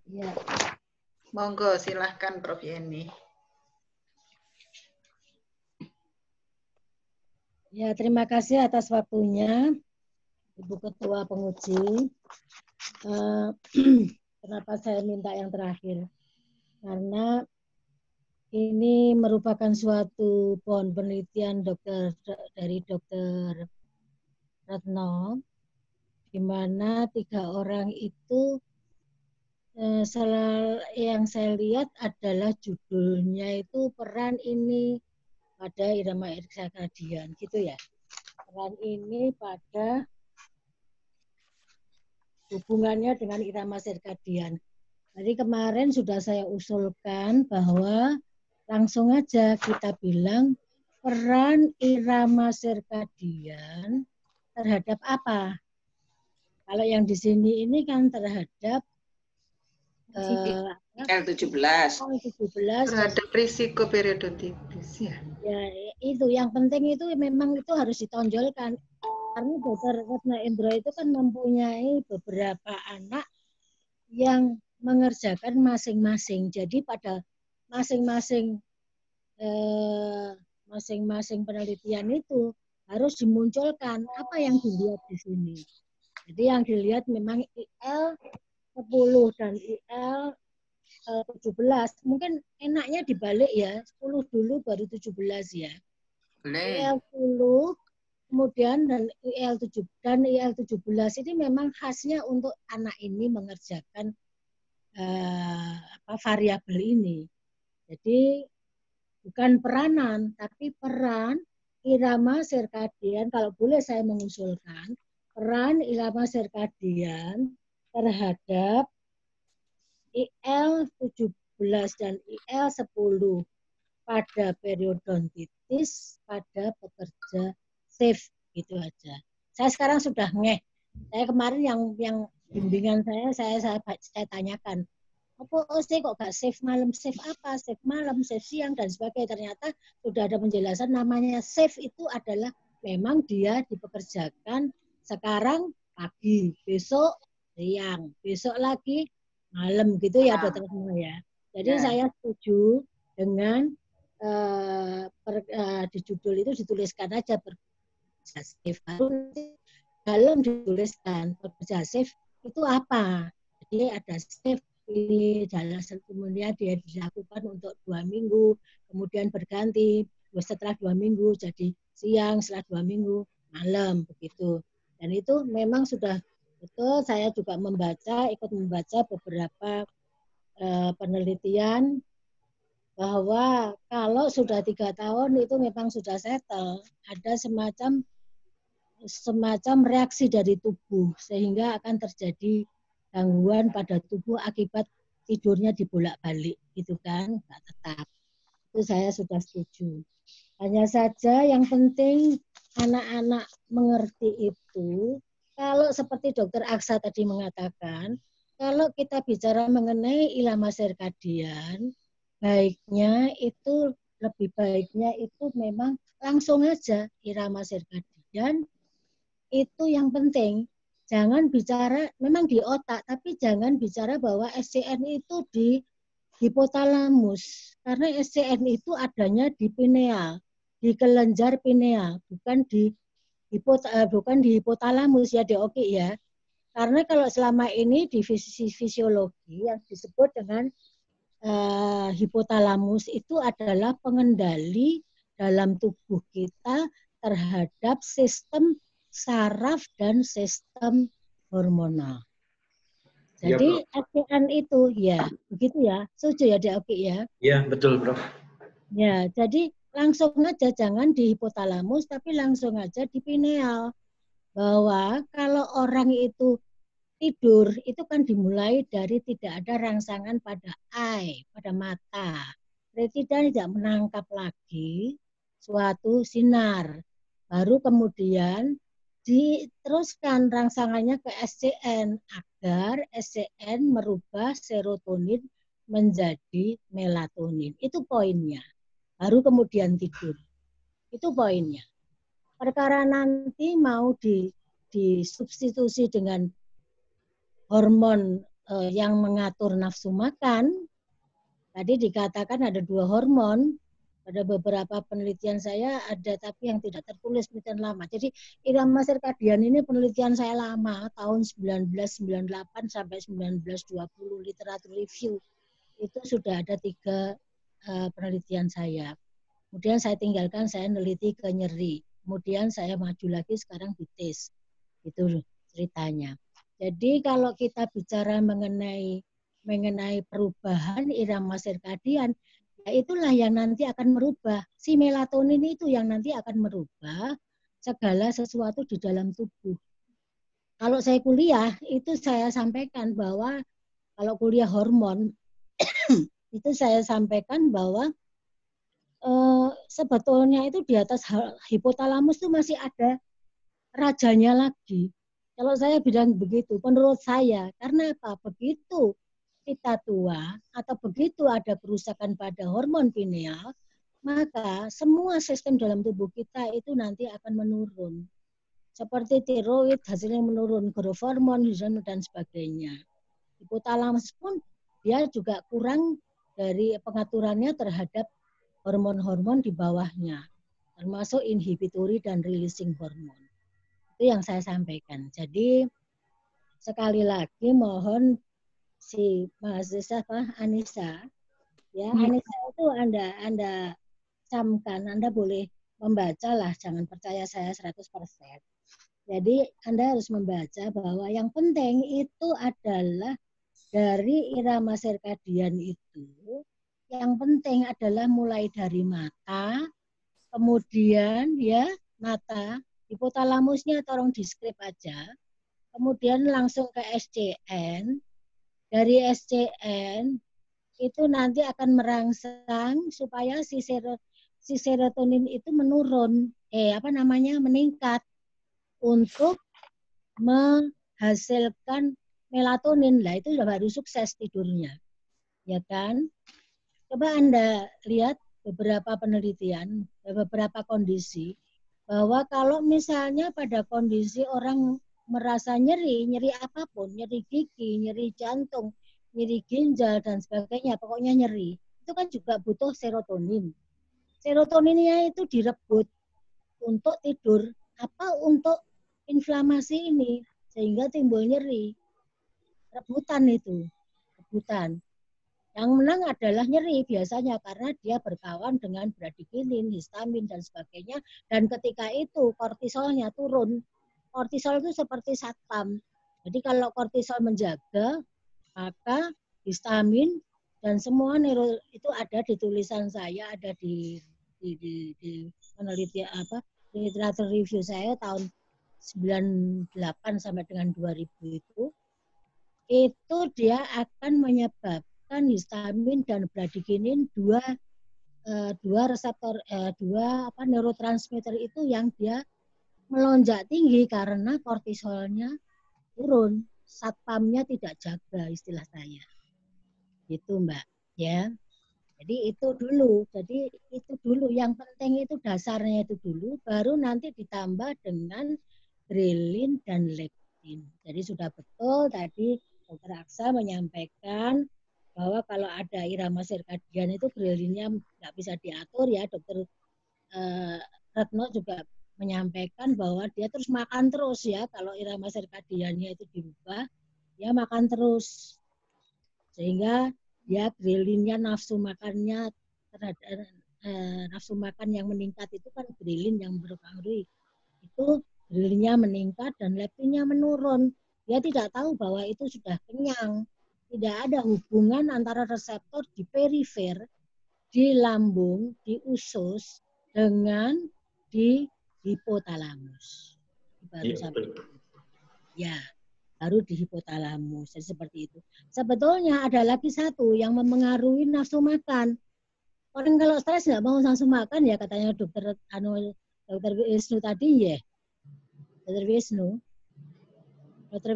Speaker 4: Ya.
Speaker 1: Monggo silahkan Prof. Yeni.
Speaker 4: Ya, terima kasih atas waktunya Ibu Ketua Penguji. Kenapa saya minta yang terakhir? Karena ini merupakan suatu pohon penelitian dari Dr. Retno, di mana 3 orang itu yang saya lihat adalah judulnya itu peran ini pada irama sirkadian, gitu ya. Peran ini pada hubungannya dengan irama sirkadian. Jadi kemarin sudah saya usulkan bahwa langsung aja kita bilang peran irama sirkadian terhadap apa? Kalau yang di sini ini kan terhadap
Speaker 3: L17.
Speaker 1: Terhadap risiko periodotitis ya.
Speaker 4: Ya, itu yang penting itu memang itu harus ditonjolkan. Karena Dr. Retno Indro itu kan mempunyai beberapa anak yang mengerjakan masing-masing. Jadi pada masing-masing penelitian itu harus dimunculkan apa yang dilihat di sini. Jadi yang dilihat memang IL 10 dan IL 17. Mungkin enaknya dibalik ya, 10 dulu baru 17 ya. IL 10 kemudian dan IL 7 dan IL 17 ini memang khasnya untuk anak ini mengerjakan variabel ini. Jadi bukan peranan tapi peran irama sirkadian, kalau boleh saya mengusulkan peran irama sirkadian terhadap IL 17 dan IL 10 pada periodontitis pada pekerja safe, gitu aja. Saya sekarang sudah ngeh. Saya kemarin yang bimbingan saya tanyakan, apa sih kok gak safe malam, safe apa, safe malam, safe siang dan sebagainya. Ternyata sudah ada penjelasan namanya safe itu adalah memang dia dipekerjakan sekarang pagi, besok siang, besok lagi malam gitu ya dokter semua ya. Jadi saya setuju dengan di judul itu dituliskan aja pekerja safe. Baru dalam dituliskan pekerja safe itu apa. Jadi ada safe ini dalam kemudian dia dilakukan untuk 2 minggu, kemudian berganti setelah 2 minggu jadi siang, setelah 2 minggu malam begitu. Dan itu memang sudah betul. Saya juga ikut membaca beberapa penelitian bahwa kalau sudah 3 tahun itu memang sudah settle, ada semacam reaksi dari tubuh sehingga akan terjadi gangguan pada tubuh akibat tidurnya dibolak-balik, gitu kan, nggak tetap. Itu saya sudah setuju. Hanya saja yang penting anak-anak mengerti itu. Kalau seperti Dokter Aksa tadi mengatakan, kalau kita bicara mengenai irama sirkadian, lebih baiknya itu memang langsung aja irama sirkadian itu yang penting. Jangan bicara memang di otak, tapi jangan bicara bahwa SCN itu di hipotalamus, karena SCN itu adanya di pineal, di kelenjar pineal, bukan di hipotalamus ya, Oke ya. Karena kalau selama ini di fisiologi yang disebut dengan hipotalamus itu adalah pengendali dalam tubuh kita terhadap sistem saraf dan sistem hormonal. Jadi SCN itu ya begitu ya, setuju ya Dek Oki ya?
Speaker 5: Iya betul Prof.
Speaker 4: Ya, jadi langsung aja jangan di hipotalamus tapi langsung aja di pineal. Bahwa kalau orang itu tidur itu kan dimulai dari tidak ada rangsangan pada eye, pada mata. Retina tidak menangkap lagi suatu sinar. Baru kemudian diteruskan rangsangannya ke SCN agar SCN merubah serotonin menjadi melatonin. Itu poinnya. Baru kemudian tidur. Itu poinnya. Perkara nanti mau disubstitusi dengan hormon yang mengatur nafsu makan. Tadi dikatakan ada 2 hormon. Pada beberapa penelitian saya ada, tapi yang tidak tertulis penelitian lama. Jadi irama sirkadian ini penelitian saya lama, tahun 1998 sampai 1920, literatur review. Itu sudah ada 3 penelitian saya. Kemudian saya tinggalkan, saya neliti ke nyeri. Kemudian saya maju lagi sekarang di tes. Itu ceritanya. Jadi kalau kita bicara mengenai perubahan irama sirkadian, ya itulah yang nanti akan merubah. Si melatonin itu yang nanti akan merubah segala sesuatu di dalam tubuh. Kalau saya kuliah, itu saya sampaikan bahwa kalau kuliah hormon, itu saya sampaikan bahwa sebetulnya itu di atas hipotalamus itu masih ada rajanya lagi. Kalau saya bilang begitu, menurut saya, karena apa? Begitu kita tua atau begitu ada kerusakan pada hormon pineal, maka semua sistem dalam tubuh kita itu nanti akan menurun. Seperti tiroid hasilnya menurun, growth hormone dan sebagainya. Hipotalamus pun dia juga kurang dari pengaturannya terhadap hormon-hormon di bawahnya, termasuk inhibitory dan releasing hormone. Itu yang saya sampaikan. Jadi sekali lagi mohon si mahasiswa Anissa, ya Anissa itu Anda camkan, Anda boleh membaca lah, jangan percaya saya 100%. Jadi Anda harus membaca bahwa yang penting itu adalah dari irama sirkadian itu, yang penting adalah mulai dari mata, kemudian ya mata, hipotalamusnya tolong di-script aja, kemudian langsung ke SCN, dari SCN itu nanti akan merangsang supaya si serotonin itu menurun, meningkat untuk menghasilkan melatonin. Lah itu sudah baru sukses tidurnya. Ya kan? Coba Anda lihat beberapa penelitian, beberapa kondisi, bahwa kalau misalnya pada kondisi orang merasa nyeri apapun, nyeri gigi, nyeri jantung, nyeri ginjal, dan sebagainya, pokoknya nyeri, itu kan juga butuh serotonin. Serotoninnya itu direbut untuk tidur, untuk inflamasi ini, sehingga timbul nyeri. Rebutan itu, rebutan. Yang menang adalah nyeri biasanya karena dia berkawan dengan bradikinin, histamin, dan sebagainya. Dan ketika itu kortisolnya turun. Kortisol itu seperti satpam. Jadi kalau kortisol menjaga, maka histamin dan semua itu ada di tulisan saya, ada di penelitian di literatur review saya tahun 98 sampai dengan 2000 itu dia akan menyebabkan histamin dan bradikinin dua reseptor neurotransmitter itu yang dia melonjak tinggi karena kortisolnya turun, satpamnya tidak jaga, istilah saya. Gitu Mbak, ya. Jadi itu dulu. Jadi itu dulu yang penting itu dasarnya itu dulu, baru nanti ditambah dengan grelin dan leptin. Jadi sudah betul tadi Dr. Aksa menyampaikan bahwa kalau ada irama sirkadian itu grelinnya nggak bisa diatur ya. Dr. Retno juga menyampaikan bahwa dia terus makan terus ya. Kalau irama sirkadiannya itu dirubah, dia makan terus. Sehingga ya grelinnya nafsu makannya terhadap nafsu makan yang meningkat itu kan grelin yang berpengaruh. Itu grelinnya meningkat dan leptinnya menurun. dia tidak tahu bahwa itu sudah kenyang. Tidak ada hubungan antara reseptor di perifer, di lambung, di usus, dengan di hipotalamus. Baru sampai ya, baru di hipotalamus. Jadi seperti itu. Sebetulnya ada lagi satu yang mempengaruhi nafsu makan. Orang kalau stres nggak mau nafsu makan ya, katanya dokter Wisnu tadi ya. Dokter Wisnu. Dokter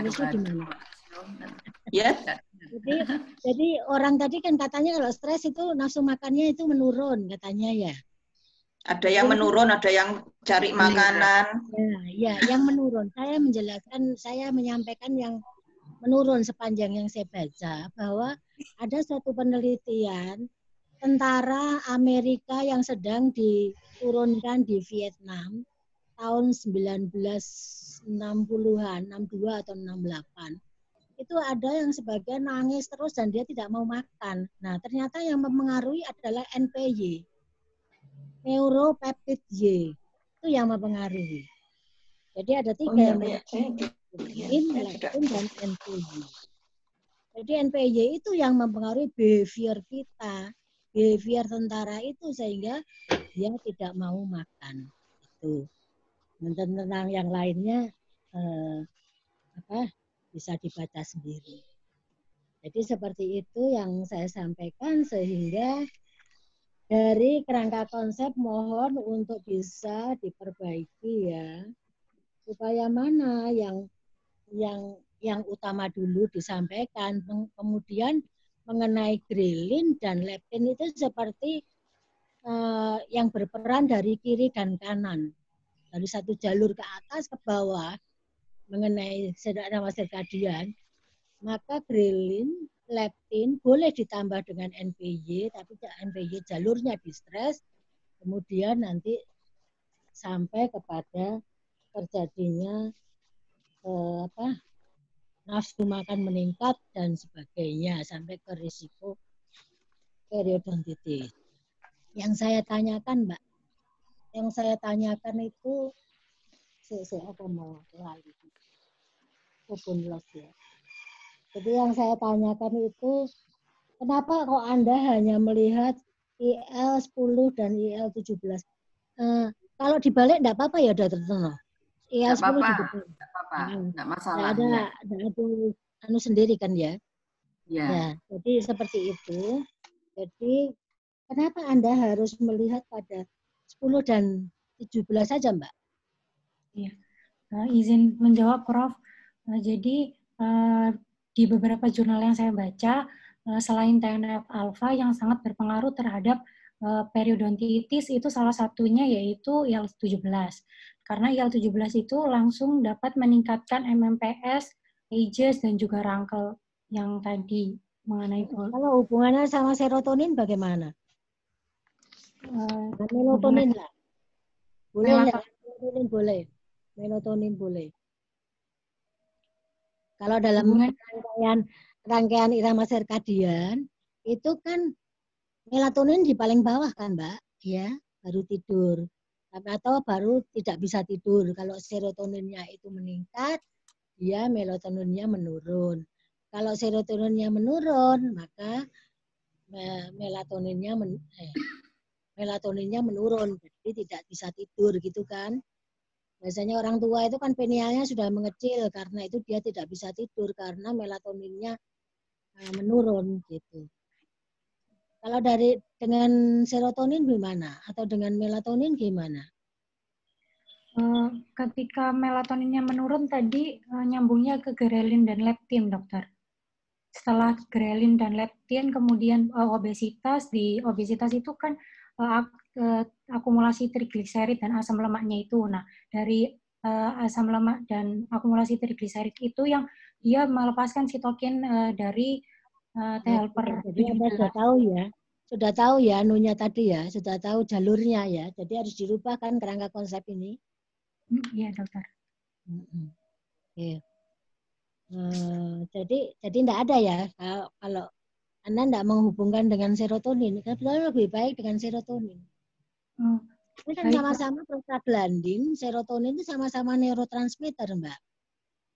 Speaker 4: Wisnu di mana?
Speaker 3: Ya.
Speaker 4: Jadi orang tadi kan katanya kalau stres itu nafsu makannya itu menurun katanya ya.
Speaker 3: Ada yang menurun, ada yang cari makanan.
Speaker 4: Ya, yang menurun. Saya menyampaikan yang menurun sepanjang yang saya baca, bahwa ada suatu penelitian tentara Amerika yang sedang diturunkan di Vietnam tahun 1960-an, 62 atau 68. Itu ada yang sebagian nangis terus dan dia tidak mau makan. Nah, ternyata yang mempengaruhi adalah NPY. Neuropeptide Y. Itu yang mempengaruhi. Jadi ada 3 yang leptin dan NPY. Jadi NPY itu yang mempengaruhi behavior kita. Behavior tentara itu sehingga dia tidak mau makan. Itu. Tentang yang lainnya bisa dibaca sendiri. Jadi seperti itu yang saya sampaikan, sehingga dari kerangka konsep mohon untuk bisa diperbaiki ya, supaya mana yang utama dulu disampaikan, kemudian mengenai grelin dan leptin itu seperti yang berperan dari kiri dan kanan, dari satu jalur ke atas ke bawah mengenai nama sirkadian, maka grelin, leptin boleh ditambah dengan NPY, tapi NPY jalurnya di stres, kemudian nanti sampai kepada terjadinya nafsu makan meningkat dan sebagainya sampai ke risiko periodontitis. Yang saya tanyakan, Mbak, itu saya mau lagi. Ya. Jadi yang saya tanyakan itu, kenapa kok Anda hanya melihat IL-10 dan IL-17? Kalau dibalik enggak apa-apa ya, Dokter Tono? IL-10
Speaker 6: enggak apa-apa, enggak masalah.
Speaker 4: Enggak ada sendiri kan ya?
Speaker 6: Ya.
Speaker 4: Ya, jadi seperti itu. Jadi kenapa Anda harus melihat pada 10 dan 17 saja, Mbak?
Speaker 2: Iya. Izin menjawab, Prof. Jadi di beberapa jurnal yang saya baca, selain TNF-alpha yang sangat berpengaruh terhadap periodontitis, itu salah satunya yaitu IL-17. Karena IL-17 itu langsung dapat meningkatkan MMPS, ages, dan juga rangkel yang tadi mengenai.
Speaker 4: Kalau hubungannya sama serotonin bagaimana? Melatonin lah. Boleh nggak? Melatonin boleh. Melatonin boleh. Kalau dalam rangkaian irama sirkadian itu kan melatonin di paling bawah kan, Mbak, ya, baru tidur. Atau baru tidak bisa tidur. Kalau serotoninnya itu meningkat, dia melatoninnya menurun. Kalau serotoninnya menurun, maka melatoninnya menurun, jadi tidak bisa tidur gitu kan. Biasanya orang tua itu kan penialnya sudah mengecil, karena itu dia tidak bisa tidur karena melatoninnya menurun gitu. Kalau dengan serotonin gimana? Atau dengan melatonin gimana?
Speaker 2: Ketika melatoninnya menurun tadi nyambungnya ke grelin dan leptin, dokter. Setelah grelin dan leptin, kemudian obesitas. Di obesitas itu kan akumulasi trigliserid dan asam lemaknya itu. Nah, dari asam lemak dan akumulasi trigliserid itu yang dia melepaskan sitokin dari T helper.
Speaker 4: Jadi Anda sudah tahu ya anunya tadi ya, sudah tahu jalurnya ya. Jadi harus dirubah kan kerangka konsep ini.
Speaker 2: Iya, dokter.
Speaker 4: Iya. Jadi tidak ada ya kalau Anda tidak menghubungkan dengan serotonin, sebetulnya lebih baik dengan serotonin. Ini kan sama-sama prostaglandin, serotonin itu sama-sama neurotransmitter, Mbak.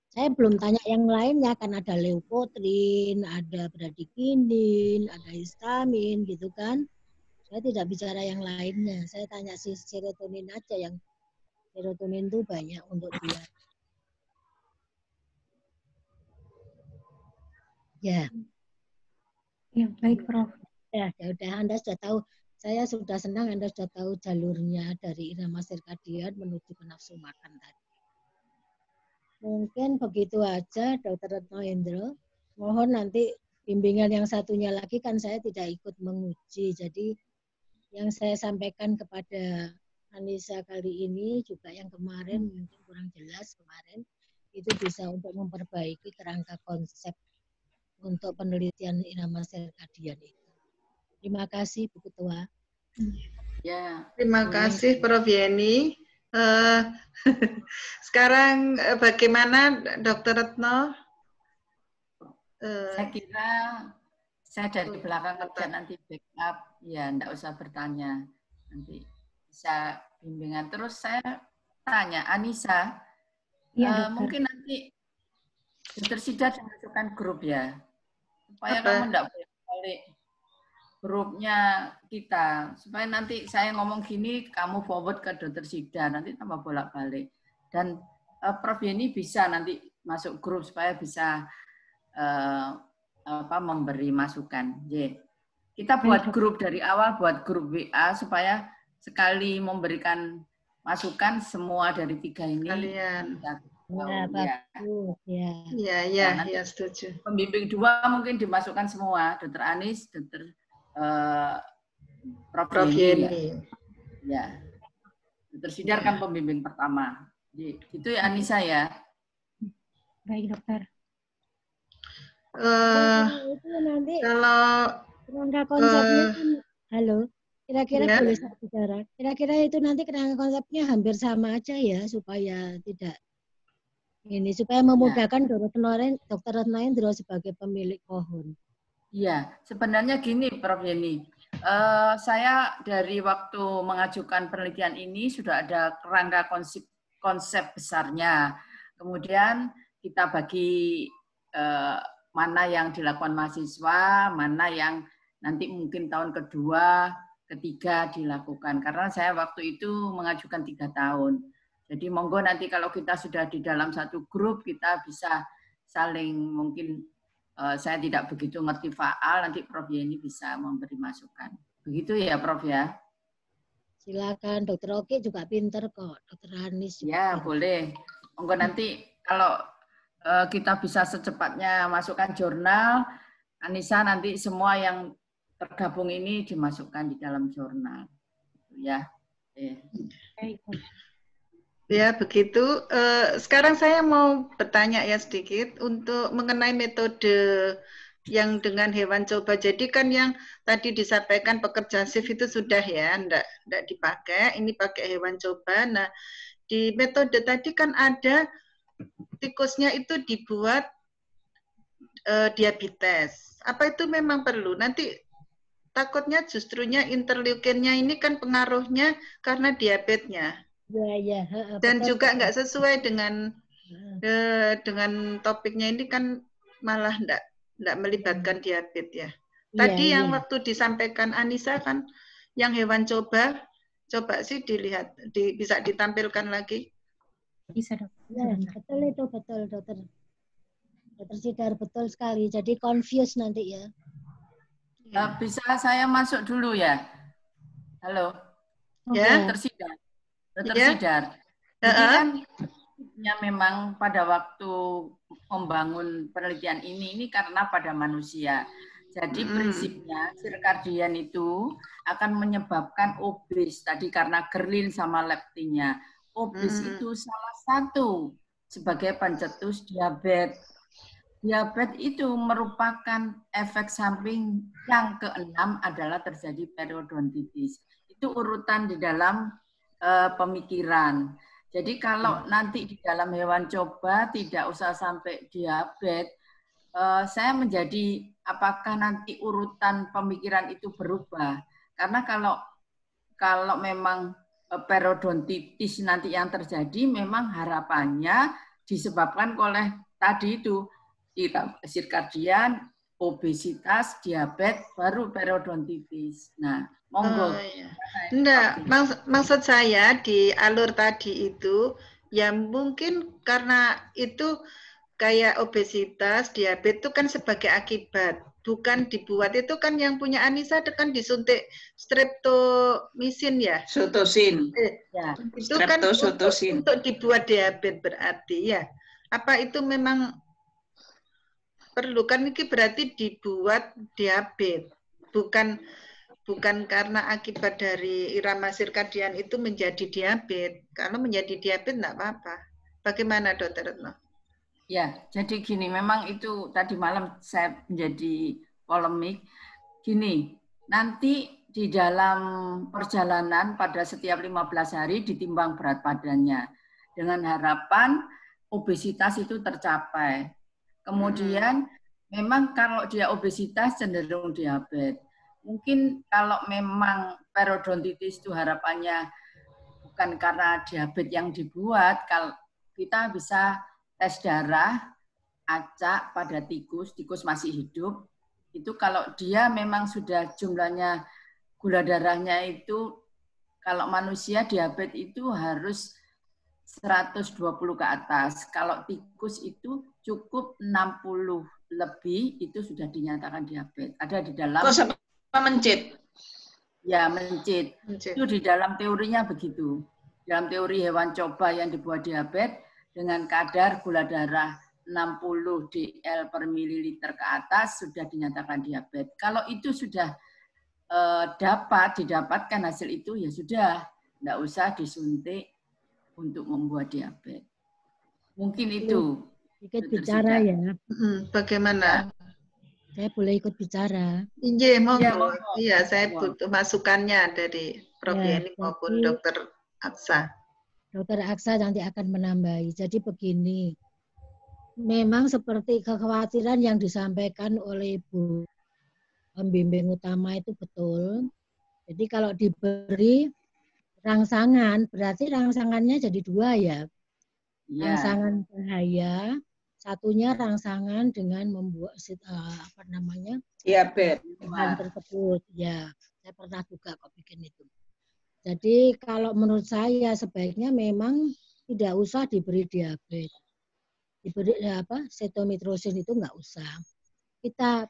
Speaker 4: Saya belum tanya yang lainnya, kan ada leukotrin, ada bradikinin, ada histamin, gitu kan. Saya tidak bicara yang lainnya. Saya tanya si serotonin aja, yang serotonin itu banyak untuk dia. Ya.
Speaker 2: Ya, baik, Prof.
Speaker 4: Ya udah, Anda sudah tahu. Saya sudah senang Anda sudah tahu jalurnya dari irama sirkadian menuju ke nafsu makan tadi. Mungkin begitu aja, Dr. Retno Hendro. Mohon nanti bimbingan yang satunya lagi kan saya tidak ikut menguji. Jadi yang saya sampaikan kepada Anissa kali ini juga yang kemarin mungkin kurang jelas kemarin, itu bisa untuk memperbaiki kerangka konsep untuk penelitian irama sirkadian itu. Terima kasih, Bu Ketua.
Speaker 6: Ya.
Speaker 1: Terima kasih, Prof. Yeni. Sekarang bagaimana, Dr. Retno?
Speaker 6: Saya kira saya dari belakang kerja nanti backup, ya enggak usah bertanya. Nanti bisa bimbingan. Terus saya tanya, Anissa,
Speaker 2: ya,
Speaker 6: mungkin nanti Dr. Sidar dimasukkan grup ya, supaya
Speaker 1: Apa?
Speaker 6: kamu enggak balik grupnya kita, supaya nanti saya ngomong gini, kamu forward ke Dr. Sidar, nanti tambah bolak-balik. Dan Prof. Yeni bisa nanti masuk grup supaya bisa memberi masukan. Kita buat grup dari awal, buat grup WA supaya sekali memberikan masukan semua dari 3 ini.
Speaker 1: Kalian.
Speaker 4: Ya, bagus.
Speaker 6: Ya,
Speaker 1: setuju.
Speaker 6: Pembimbing 2 mungkin dimasukkan semua, Dr. Anis, Dr. Prof. Yeni. Ya. Dr. Sidar kan pembimbing pertama. Itu ya Anissa ya.
Speaker 2: Baik, dokter.
Speaker 4: Itu nanti
Speaker 1: kalau
Speaker 4: kerangka konsepnya halo, kira-kira boleh saya bicara? Kira-kira itu nanti kerangka konsepnya hampir sama aja ya, supaya tidak ini, supaya memudahkan Dr. Retno Hendro sebagai pemilik pohon.
Speaker 6: Iya, sebenarnya gini, Prof. Yeni. Saya dari waktu mengajukan penelitian ini sudah ada kerangka konsep besarnya. Kemudian kita bagi mana yang dilakukan mahasiswa, mana yang nanti mungkin tahun kedua, ketiga dilakukan. Karena saya waktu itu mengajukan 3 tahun. Jadi monggo nanti kalau kita sudah di dalam satu grup, kita bisa saling mungkin saya tidak begitu ngerti faal, nanti Prof. Yeni bisa memberi masukan. Begitu ya, Prof. ya?
Speaker 4: Silakan, Dr. Oki juga pinter kok, Dr. Hanis juga
Speaker 6: ya,
Speaker 4: pinter.
Speaker 6: Boleh. Monggo nanti kalau kita bisa secepatnya masukkan jurnal, Anissa nanti semua yang tergabung ini dimasukkan di dalam jurnal. Ya.
Speaker 1: Ya, begitu. Sekarang saya mau bertanya ya sedikit untuk mengenai metode yang dengan hewan coba. Jadi kan yang tadi disampaikan pekerja shift itu sudah ya, enggak dipakai. Ini pakai hewan coba. Nah, di metode tadi kan ada tikusnya itu dibuat diabetes. Apa itu memang perlu? Nanti takutnya justrunya interleukinnya ini kan pengaruhnya karena diabetesnya.
Speaker 4: Ya.
Speaker 1: Dan betul, juga nggak sesuai dengan topiknya ini kan malah nggak melibatkan diabetes ya. Tadi yang waktu disampaikan Anissa kan yang hewan coba sih dilihat, bisa ditampilkan lagi.
Speaker 2: Bisa, Dok.
Speaker 4: Ya, betul itu, betul, Dokter. Dokter Sidar, betul sekali. Jadi confused nanti ya.
Speaker 6: Bisa saya masuk dulu ya? Halo?
Speaker 1: Ya.
Speaker 6: Dokter Sidar. Jadi kan memang pada waktu membangun penelitian ini karena pada manusia. Jadi prinsipnya sirkadian itu akan menyebabkan obes tadi karena grelin sama leptinnya. Obes itu salah satu sebagai pencetus diabetes. Diabetes itu merupakan efek samping yang keenam adalah terjadi periodontitis. Itu urutan di dalam pemikiran. Jadi kalau nanti di dalam hewan coba tidak usah sampai diabetes, saya menjadi apakah nanti urutan pemikiran itu berubah? Karena kalau memang periodontitis nanti yang terjadi memang harapannya disebabkan oleh tadi itu sirkadian, obesitas, diabetes, baru periodontitis. Nah, monggo.
Speaker 1: Iya. Enggak, maksud saya di alur tadi itu ya mungkin karena itu kayak obesitas, diabetes itu kan sebagai akibat, bukan dibuat. Itu kan yang punya Anissa itu kan disuntik streptomycin ya.
Speaker 3: Sotosin.
Speaker 1: Ya. Itu kan untuk dibuat diabetes berarti ya. Apa itu memang perlu kan ini berarti dibuat diabetes, bukan karena akibat dari irama sirkadian itu menjadi diabetes. Kalau menjadi diabetes enggak apa-apa. Bagaimana Dokter Retno?
Speaker 6: Ya, jadi gini, memang itu tadi malam saya menjadi polemik. Gini, nanti di dalam perjalanan pada setiap 15 hari ditimbang berat badannya. Dengan harapan obesitas itu tercapai. Kemudian memang kalau dia obesitas cenderung diabetes. Mungkin kalau memang periodontitis itu harapannya bukan karena diabetes yang dibuat, kalau kita bisa tes darah, acak pada tikus masih hidup, itu kalau dia memang sudah jumlahnya gula darahnya itu, kalau manusia diabetes itu harus 120 ke atas. Kalau tikus itu cukup 60 lebih, itu sudah dinyatakan diabetes. Ada di dalam...
Speaker 3: Kok sama mencit?
Speaker 6: Ya, mencit. Itu di dalam teorinya begitu. Dalam teori hewan coba yang dibuat diabetes, dengan kadar gula darah 60 dl per mililiter ke atas sudah dinyatakan diabetes. Kalau itu sudah didapatkan hasil itu, ya sudah, tidak usah disuntik untuk membuat diabetes. Mungkin itu.
Speaker 4: Ikut bicara ya.
Speaker 1: Bagaimana?
Speaker 4: Saya boleh ikut bicara.
Speaker 1: Iya, monggo. Iya, saya butuh masukannya dari Prof. Yeni maupun Dokter Aksa.
Speaker 4: Dokter Aksa nanti akan menambahi. Jadi begini, memang seperti kekhawatiran yang disampaikan oleh Bu pembimbing utama itu betul. Jadi kalau diberi rangsangan, berarti rangsangannya jadi dua ya. Rangsangan bahaya, satunya rangsangan dengan membuat
Speaker 3: diabetes
Speaker 4: tersebut. Ya, saya pernah juga kok bikin itu. Jadi kalau menurut saya sebaiknya memang tidak usah diberi diabetes. Diberi setomitrosin itu nggak usah. Kita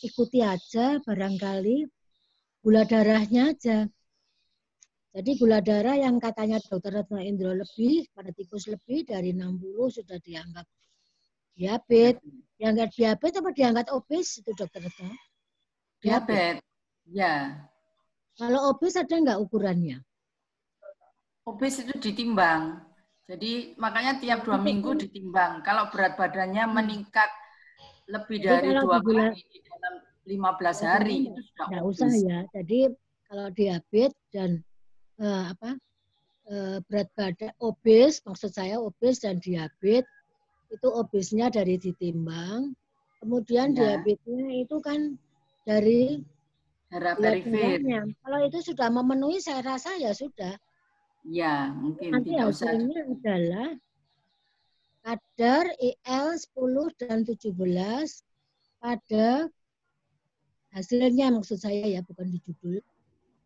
Speaker 4: ikuti aja barangkali gula darahnya aja. Jadi gula darah yang katanya Dr. Retno Indro lebih, pada tikus lebih dari 60 sudah dianggap diabetes. Dianggap diabetes apa dianggap obes itu Dr. Retno?
Speaker 6: Diabetes. Ya.
Speaker 4: Kalau obes ada nggak ukurannya?
Speaker 6: Obes itu ditimbang. Jadi makanya tiap 2 minggu ditimbang. Kalau berat badannya meningkat lebih dari 2 kali di dalam 15 hari itu sudah
Speaker 4: nggak
Speaker 6: obes.
Speaker 4: usah ya. Jadi kalau diabetes dan berat badan obes, maksud saya obes dan diabetes itu obesnya dari ditimbang. Kemudian diabetesnya itu kan dari
Speaker 6: darah perifer.
Speaker 4: Kalau itu sudah memenuhi, saya rasa ya sudah.
Speaker 6: Ya, mungkin
Speaker 4: nanti
Speaker 6: tidak usah.
Speaker 4: Hasilnya adalah kadar IL 10 dan 17 pada hasilnya, maksud saya ya, bukan di judul.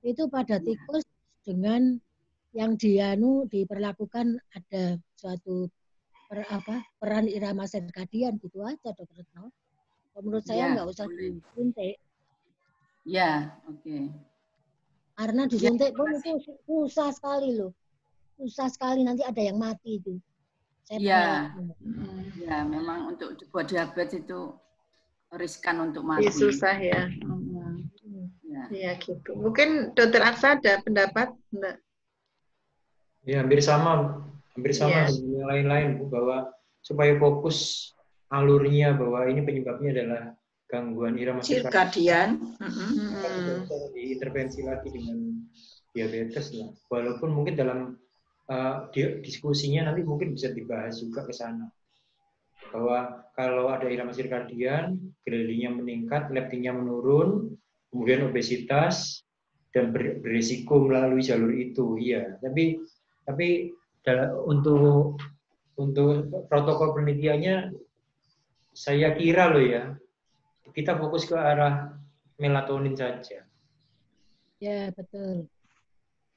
Speaker 4: Itu pada tikus dengan yang diperlakukan ada suatu peran irama sirkadian gitu aja, Dokter Retno. Menurut saya nggak usah disuntik.
Speaker 6: Ya, oke.
Speaker 4: Karena disuntik pun itu susah sekali loh. Susah sekali, nanti ada yang mati itu.
Speaker 6: Ya, memang untuk buat diabetes itu riskan untuk mati.
Speaker 1: Susah ya. Ya gitu. Mungkin Dokter Aksa ada pendapat? Enggak?
Speaker 5: Ya, hampir sama dengan yang lain-lain Bu, bahwa supaya fokus alurnya bahwa ini penyebabnya adalah gangguan irama
Speaker 3: sirkadian.
Speaker 5: Diintervensi lagi dengan diabetes lah. Walaupun mungkin dalam diskusinya nanti mungkin bisa dibahas juga ke sana. Bahwa kalau ada irama sirkadian, Ghrelin-nya meningkat, leptinnya menurun, kemudian obesitas, dan berisiko melalui jalur itu, iya. Tapi untuk protokol penelitiannya, saya kira loh ya, kita fokus ke arah melatonin saja.
Speaker 4: Ya, betul.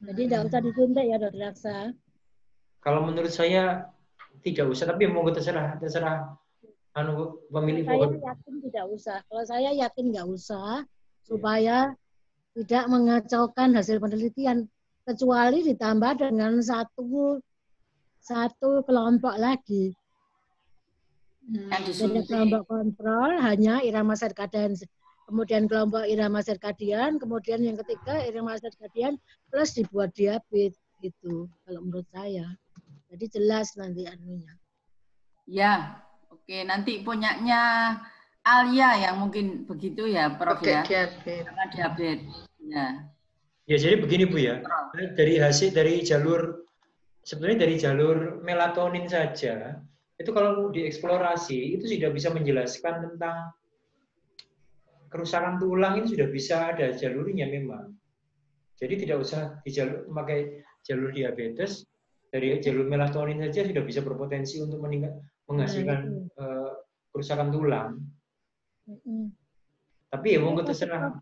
Speaker 4: Jadi tidak usah disuntik ya, Dokter Aksa.
Speaker 5: Kalau menurut saya tidak usah, tapi mau terserah pemilik.
Speaker 4: Saya yakin tidak usah. Kalau saya yakin nggak usah, supaya tidak mengacaukan hasil penelitian, kecuali ditambah dengan satu kelompok lagi. Jadi kelompok kontrol hanya irama sirkadian, kemudian kelompok irama sirkadian, kemudian yang ketiga irama sirkadian plus dibuat diabetes gitu. Kalau menurut saya, jadi jelas nanti anunya.
Speaker 6: Ya, oke. Nanti punyanya Alia yang mungkin begitu ya, Prof ya. Diabetes. Ya.
Speaker 5: Ya, jadi begini Bu ya. Dari jalur melatonin saja, itu kalau dieksplorasi itu sudah bisa menjelaskan tentang kerusakan tulang, itu sudah bisa ada jalurnya memang. Jadi tidak usah memakai jalur diabetes, dari jalur melatonin saja sudah bisa berpotensi untuk menghasilkan kerusakan tulang. Tapi ya monggo terserah.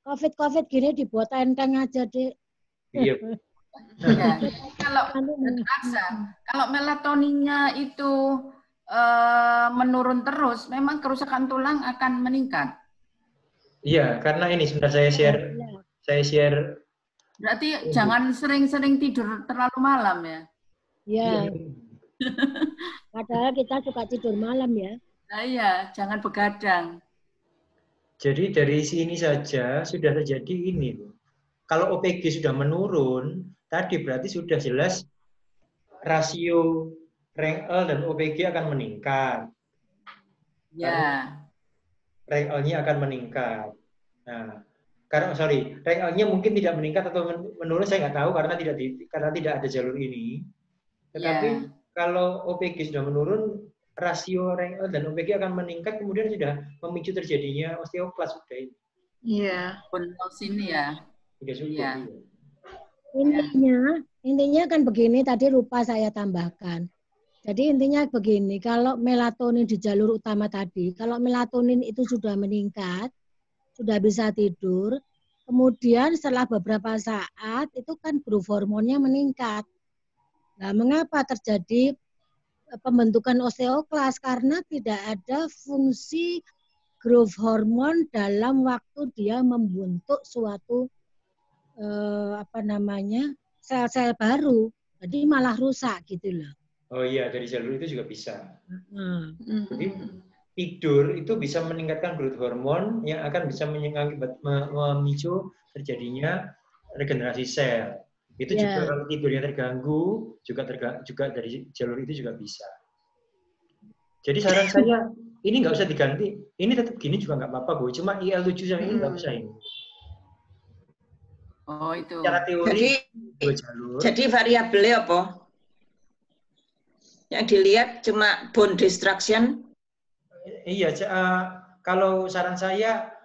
Speaker 4: COVID gini dibuat enteng aja, Dek.
Speaker 5: Iya.
Speaker 6: Ya. Kalau melatoninnya itu menurun terus, memang kerusakan tulang akan meningkat.
Speaker 5: Iya, karena ini sebentar saya share.
Speaker 6: Berarti jangan sering-sering tidur terlalu malam ya.
Speaker 4: Iya. Padahal kita suka tidur malam ya.
Speaker 6: Nah, iya, jangan begadang.
Speaker 5: Jadi dari sini saja sudah terjadi ini. Kalau OPG sudah menurun, tadi berarti sudah jelas rasio RENG-L dan OPG akan meningkat.
Speaker 6: Ya.
Speaker 5: RENG-L-nya akan meningkat. Nah, RENG-L-nya mungkin tidak meningkat atau menurun, saya nggak tahu karena tidak ada jalur ini. Tetapi kalau OPG sudah menurun, rasio RENG-L dan OPG akan meningkat, kemudian sudah memicu terjadinya osteoklas sudah ini.
Speaker 1: Iya.
Speaker 6: Bonus ini ya.
Speaker 5: Iya.
Speaker 4: Intinya kan begini, tadi lupa saya tambahkan. Jadi intinya begini, kalau melatonin di jalur utama tadi, kalau melatonin itu sudah meningkat, sudah bisa tidur, kemudian setelah beberapa saat itu kan growth hormonnya meningkat. Nah, mengapa terjadi pembentukan osteoklas? Karena tidak ada fungsi growth hormone dalam waktu dia membentuk suatu sel-sel baru. Jadi malah rusak gitu loh.
Speaker 5: Oh iya, dari jalur itu juga bisa. Jadi tidur itu bisa meningkatkan growth hormone yang akan bisa memicu terjadinya regenerasi sel. Itu juga kalau tidurnya terganggu, juga dari jalur itu juga bisa. Jadi saran saya, ini nggak usah diganti. Ini tetap gini juga nggak apa-apa, Bu. Cuma IL-7 sama ini nggak usah ini.
Speaker 6: Oh, itu.
Speaker 5: Secara teori,
Speaker 3: jadi variabelnya apa? Yang dilihat cuma bone destruction?
Speaker 5: Iya, kalau saran saya,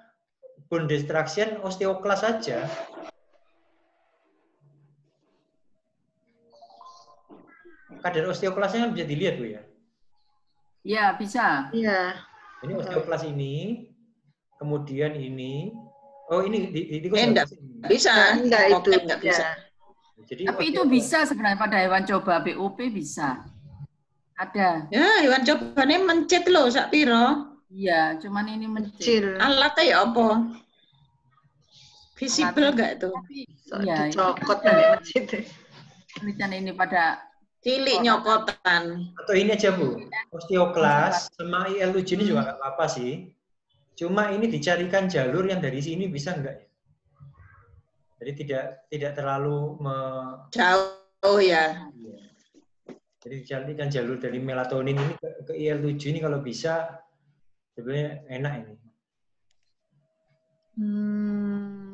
Speaker 5: bone destruction, osteoklas saja. Kadar osteoklasnya kan bisa dilihat, Bu ya?
Speaker 6: Iya, bisa.
Speaker 1: Iya.
Speaker 5: Ini osteoklas ini, kemudian ini. Oh, ini
Speaker 3: enggak bisa. Enggak bisa.
Speaker 5: Jadi,
Speaker 6: tapi itu bisa sebenarnya pada hewan coba BOP bisa. Ada.
Speaker 3: Ya, hewan cobanya mencet loh, sak piro.
Speaker 6: Iya, cuman ini mencet.
Speaker 3: Alatnya ya apa? Visible enggak itu?
Speaker 6: Iya,
Speaker 1: dicokot nanti mencet.
Speaker 6: Penelitian ini pada
Speaker 3: cilik nyokotan.
Speaker 5: Atau ini aja, Bu. Osteoklas sama IL-7 ini juga nggak apa-apa sih. Cuma ini dicarikan jalur yang dari sini bisa enggak ya? Jadi tidak terlalu
Speaker 3: jauh ya.
Speaker 5: Jadi dicarikan jalur dari melatonin ini ke IL-7 ini kalau bisa sebenarnya enak ini.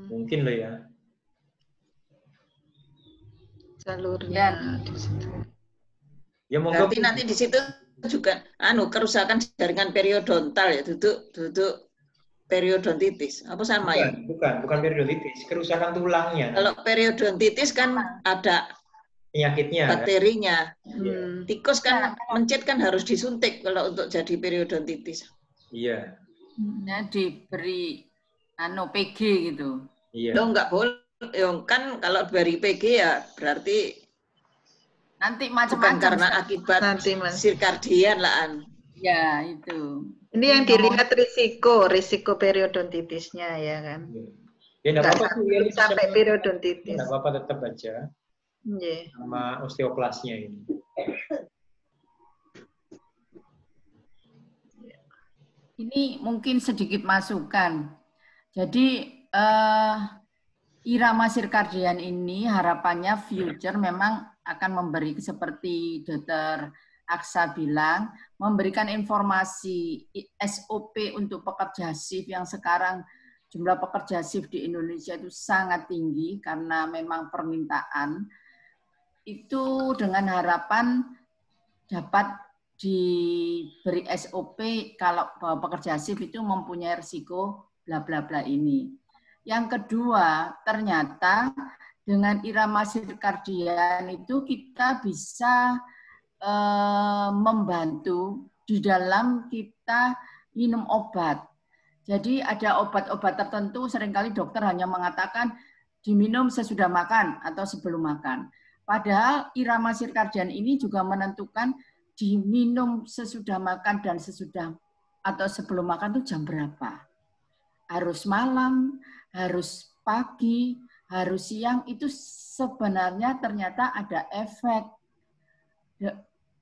Speaker 5: Mungkin loh ya.
Speaker 1: Jalurnya di situ.
Speaker 5: Ya
Speaker 3: berarti nanti di situ juga kerusakan jaringan periodontal ya, duduk periodontitis. Apa sama ya?
Speaker 5: Bukan periodontitis, kerusakan tulangnya.
Speaker 3: Kalau periodontitis kan ada
Speaker 5: penyakitnya,
Speaker 3: bakterinya.
Speaker 5: Kan?
Speaker 3: Tikus kan mencit kan harus disuntik kalau untuk jadi periodontitis.
Speaker 5: Iya.
Speaker 6: Nah, diberi PG gitu.
Speaker 5: Iya.
Speaker 3: Lo nggak boleh. Kan kalau beri PG ya berarti
Speaker 6: nanti
Speaker 3: bukan
Speaker 6: macam-macam
Speaker 3: karena akibat sirkadian lah.
Speaker 6: Ya, itu.
Speaker 1: Ini yang dilihat risiko periodontitisnya ya kan.
Speaker 5: Ya enggak apa-apa
Speaker 1: sampai periodontitis.
Speaker 5: Enggak apa-apa, tetap aja.
Speaker 1: Yeah.
Speaker 5: Sama osteoplasnya ini.
Speaker 6: Ini mungkin sedikit masukan. Jadi irama sirkadian ini harapannya future memang akan memberi seperti Dr. Aksa bilang, memberikan informasi SOP untuk pekerja shift yang sekarang jumlah pekerja shift di Indonesia itu sangat tinggi karena memang permintaan. Itu dengan harapan dapat diberi SOP kalau pekerja shift itu mempunyai risiko bla bla bla ini. Yang kedua, ternyata dengan irama sirkadian itu kita bisa membantu di dalam kita minum obat. Jadi ada obat-obat tertentu seringkali dokter hanya mengatakan diminum sesudah makan atau sebelum makan. Padahal irama sirkadian ini juga menentukan diminum sesudah makan dan sesudah atau sebelum makan itu jam berapa. Harus malam, harus pagi, harus siang, itu sebenarnya ternyata ada efek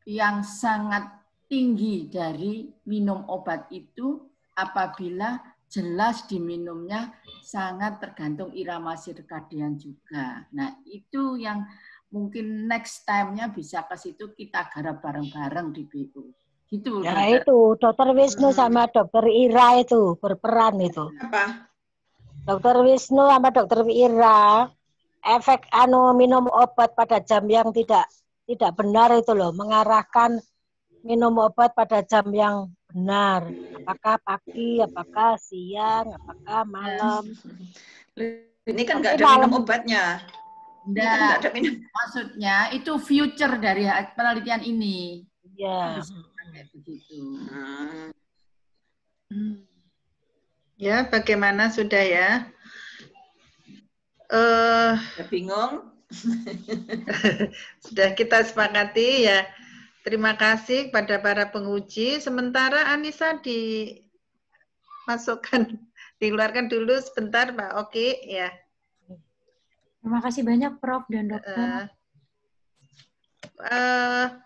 Speaker 6: yang sangat tinggi dari minum obat itu apabila jelas diminumnya sangat tergantung irama sirkadian juga. Nah, itu yang mungkin next time-nya bisa ke situ kita garap bareng-bareng di BU. Gitu.
Speaker 4: Ya dokter. Itu Dokter Wisnu sama Dokter Ira itu berperan itu.
Speaker 3: Apa?
Speaker 4: Dokter Wisnu sama Dokter Ira efek minum obat pada jam yang tidak benar itu loh, mengarahkan minum obat pada jam yang benar. Apakah pagi, apakah siang, apakah malam.
Speaker 3: Ini kan nggak ada minum obatnya.
Speaker 6: Nggak ada minum. Maksudnya itu future dari penelitian ini.
Speaker 4: Iya.
Speaker 6: Begitu.
Speaker 1: Ya, bagaimana sudah ya?
Speaker 3: Bingung?
Speaker 1: Sudah kita sepakati ya. Terima kasih kepada para penguji. Sementara Anissa dimasukkan, dikeluarkan dulu sebentar, Mbak Oki ya.
Speaker 2: Terima kasih banyak Prof dan Dokter.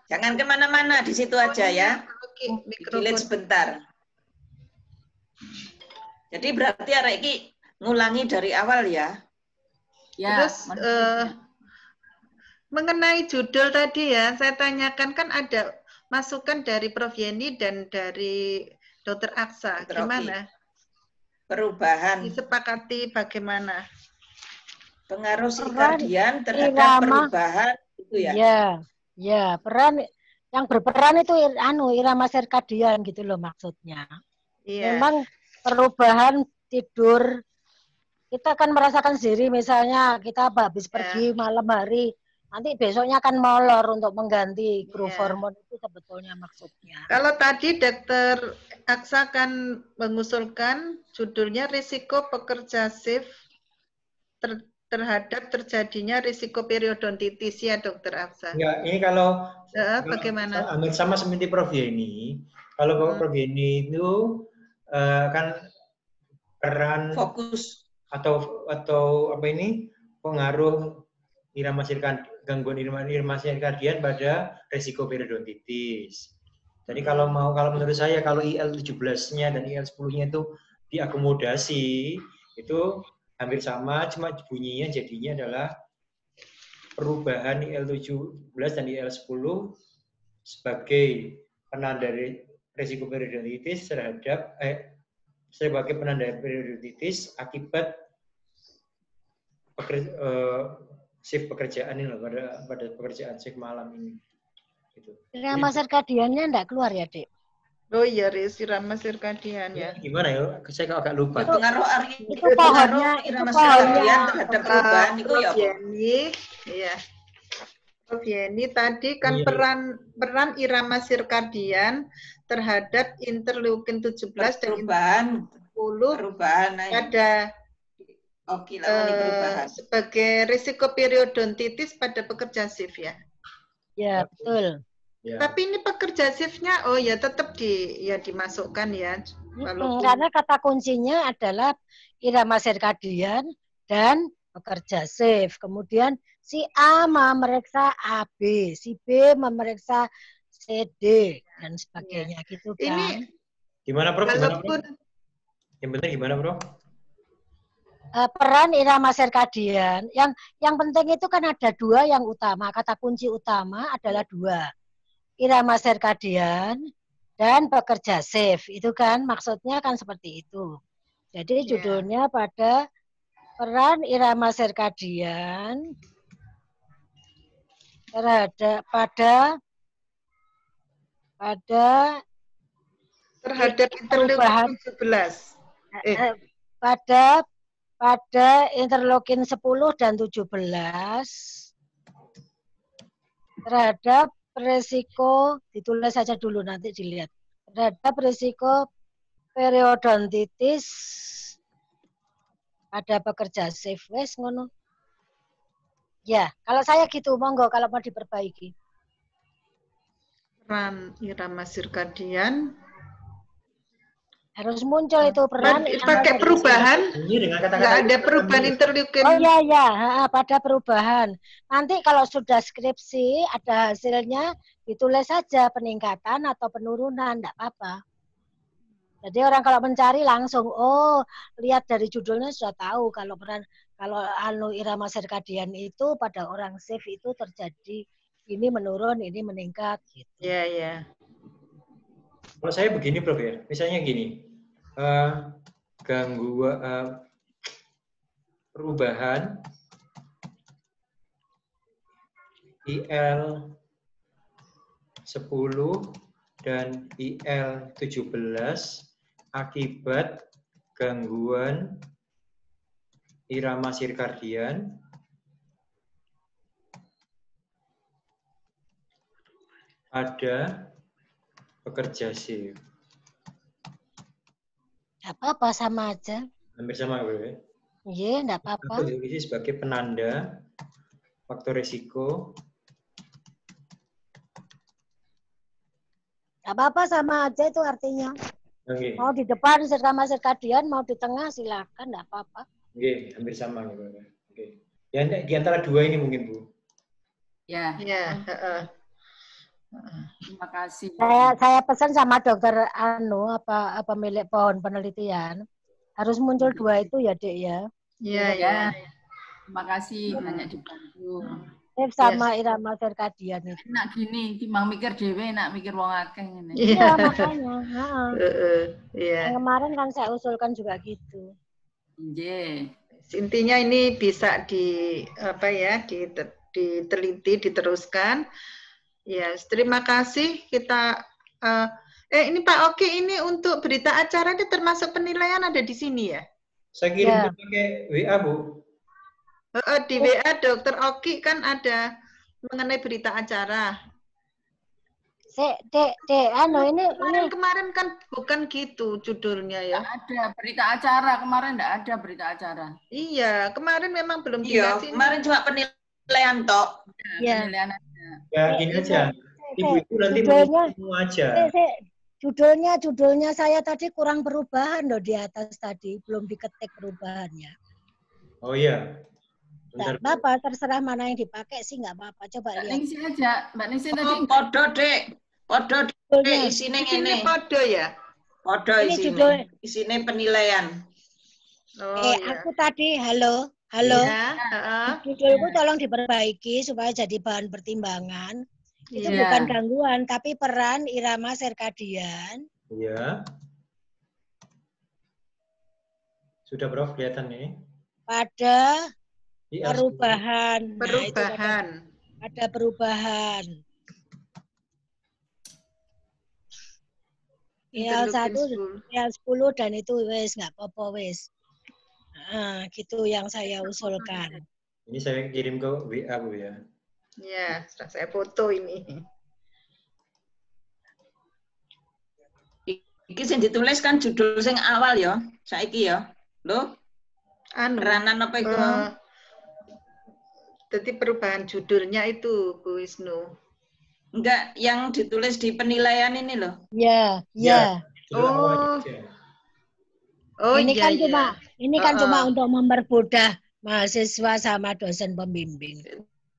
Speaker 3: Jangan kemana-mana, di situ aja ya. Delete sebentar. Jadi berarti hari ini ngulangi dari awal ya.
Speaker 1: Ya. Terus mengenai judul tadi ya, saya tanyakan kan ada masukan dari Prof Yeni dan dari Dr. Aksa. Gimana?
Speaker 3: Perubahan.
Speaker 1: Disepakati bagaimana?
Speaker 3: Pengaruh sirkadian terhadap perubahan itu ya?
Speaker 4: Ya, peran yang berperan itu irama sirkadian gitu loh maksudnya. Iya. Memang perubahan tidur, kita akan merasakan sendiri misalnya kita habis pergi malam hari, nanti besoknya akan molor untuk mengganti growth hormone itu sebetulnya maksudnya.
Speaker 1: Kalau tadi Dr. Aksa kan mengusulkan judulnya risiko pekerja shift terhadap terjadinya risiko periodontitis ya Dr. Aksa.
Speaker 5: Ya, ini kalau
Speaker 1: bagaimana?
Speaker 5: Hampir sama seperti Prof Yeni. Kalau Prof Yeni itu kan peran
Speaker 3: fokus
Speaker 5: atau apa ini pengaruh irama sirkadian, gangguan irama sirkadian pada risiko periodontitis. Jadi kalau menurut saya kalau IL-17-nya dan IL-10-nya itu diakomodasi itu hampir sama, cuma bunyinya jadinya adalah perubahan IL-17 dan IL-10 sebagai penanda risiko periodontitis terhadap sebagai penanda periodontitis akibat shift pekerjaan ini loh, pada pekerjaan shift malam ini. Gitu.
Speaker 4: Irama sirkadiannya enggak keluar ya, Dek?
Speaker 1: Oh iya, irama sirkadian ya.
Speaker 5: Gimana ya? Saya agak lupa.
Speaker 3: Pengaruh
Speaker 4: Itu pohonnya,
Speaker 3: irama sirkadian terhadap perubahan itu ya apa?
Speaker 1: Iya. Prof Yeni tadi kan
Speaker 5: Iya.
Speaker 1: peran irama sirkadian terhadap interleukin 17 dan 10 pada sebagai risiko periodontitis pada pekerja shift ya.
Speaker 4: Ya, betul.
Speaker 5: Ya.
Speaker 1: Tapi ini pekerja shift-nya oh ya tetap dimasukkan ya. Walaupun...
Speaker 4: Karena kata kuncinya adalah irama sirkadian dan pekerja shift. Kemudian si A memeriksa AB, si B memeriksa CD dan sebagainya gitu kan.
Speaker 1: Ini
Speaker 5: gimana Prof?
Speaker 1: Walaupun
Speaker 5: Yang penting gimana Prof?
Speaker 4: Peran irama sirkadian yang penting itu kan ada dua yang utama. Kata kunci utama adalah dua. Irama sirkadian dan pekerja shift. Itu kan maksudnya kan seperti itu. Jadi judulnya pada peran irama sirkadian terhadap
Speaker 1: interleukin 17.
Speaker 4: Pada interleukin 10 dan 17 terhadap risiko, ditulis saja dulu nanti dilihat, terhadap risiko periodontitis pada pekerja shift. Wes ngono. Ya, kalau saya gitu, monggo kalau mau diperbaiki.
Speaker 1: Peran irama sirkadian
Speaker 4: harus muncul itu peran.
Speaker 1: Pakai perubahan? Nggak ada perubahan interleukin.
Speaker 4: Oh ya, pada perubahan. Nanti kalau sudah skripsi ada hasilnya, ditulis saja peningkatan atau penurunan, enggak apa-apa. Jadi orang kalau mencari langsung, oh lihat dari judulnya sudah tahu kalau peran irama sirkadian itu pada orang shift itu terjadi ini menurun, ini meningkat gitu.
Speaker 1: Iya.
Speaker 5: Kalau saya begini Prof ya, misalnya gini. Gangguan perubahan IL 10 dan IL 17 akibat gangguan irama sirkadian pada pekerja shift.
Speaker 4: Apa-apa sama aja.
Speaker 5: Hampir sama, Bro.
Speaker 4: Iya, enggak apa-apa.
Speaker 5: Ini sebagai penanda faktor risiko.
Speaker 4: Enggak apa-apa sama aja itu artinya.
Speaker 5: Okay.
Speaker 4: Mau di depan irama sirkadian, mau di tengah silakan, enggak apa-apa.
Speaker 5: Oke, hampir sama ya, Bro. Oke. Ya, di antara dua ini mungkin, Bu.
Speaker 6: Ya.
Speaker 2: Terima kasih.
Speaker 4: Saya pesan sama dokter pemilik pohon penelitian harus muncul dua itu ya, Dek ya.
Speaker 1: Iya.
Speaker 6: Terima kasih banyak dibantu.
Speaker 4: Sama irama sirkadian itu.
Speaker 6: Enak gini, timbang mikir dhewe, enak mikir wong akeh ngene.
Speaker 4: Iya, makanya.
Speaker 1: Iya.
Speaker 4: Kemarin kan saya usulkan juga gitu.
Speaker 6: Nggih.
Speaker 1: Intinya ini bisa diteliti, diteruskan. Ya, terima kasih. Kita ini Pak Oki, ini untuk berita acara ini termasuk penilaian ada di sini ya?
Speaker 5: Saya kirim pakai WA, Bu.
Speaker 1: Di WA Dokter Oki kan ada mengenai berita acara. Kemarin kan bukan gitu judulnya ya.
Speaker 6: Nggak ada berita acara, kemarin enggak ada berita acara.
Speaker 1: Iya, kemarin memang belum
Speaker 3: dikasih. Kemarin cuma penilaian tok.
Speaker 4: Iya.
Speaker 6: Penilaian aja.
Speaker 5: Ya, gini aja. Ibu-ibu nanti semua aja.
Speaker 4: Judulnya saya tadi kurang perubahan loh di atas tadi, belum diketik perubahannya.
Speaker 5: Oh iya.
Speaker 4: Enggak apa-apa, terserah mana yang dipakai sih enggak apa-apa. Coba lihat.
Speaker 6: Mbak Ningsih aja, Mbak Ningsih tadi.
Speaker 3: Podo, Dek. Podo, Dek, isine ngene.
Speaker 1: Podo ya?
Speaker 3: Podo isine. Isine penilaian.
Speaker 4: Aku tadi halo. Judulku tolong diperbaiki supaya jadi bahan pertimbangan. Itu bukan gangguan, tapi peran irama sirkadian.
Speaker 5: Iya. Sudah, Prof, kelihatan nih.
Speaker 4: Pada perubahan. Ada perubahan. IL1, IL10 dan itu wes nggak apa-apa wes. Nah, gitu yang saya usulkan.
Speaker 5: Ini saya kirim ke WA Bu ya.
Speaker 1: Ya, saya foto ini.
Speaker 3: Iki sing ditulis kan judul sing awal ya, saiki ya. Loh, peranan apa itu?
Speaker 1: Jadi perubahan judulnya itu, Bu Wisnu.
Speaker 3: Enggak, yang ditulis di penilaian ini loh.
Speaker 4: Ya, ya.
Speaker 1: Ini
Speaker 4: kan cuma untuk mempermudah mahasiswa sama dosen pembimbing.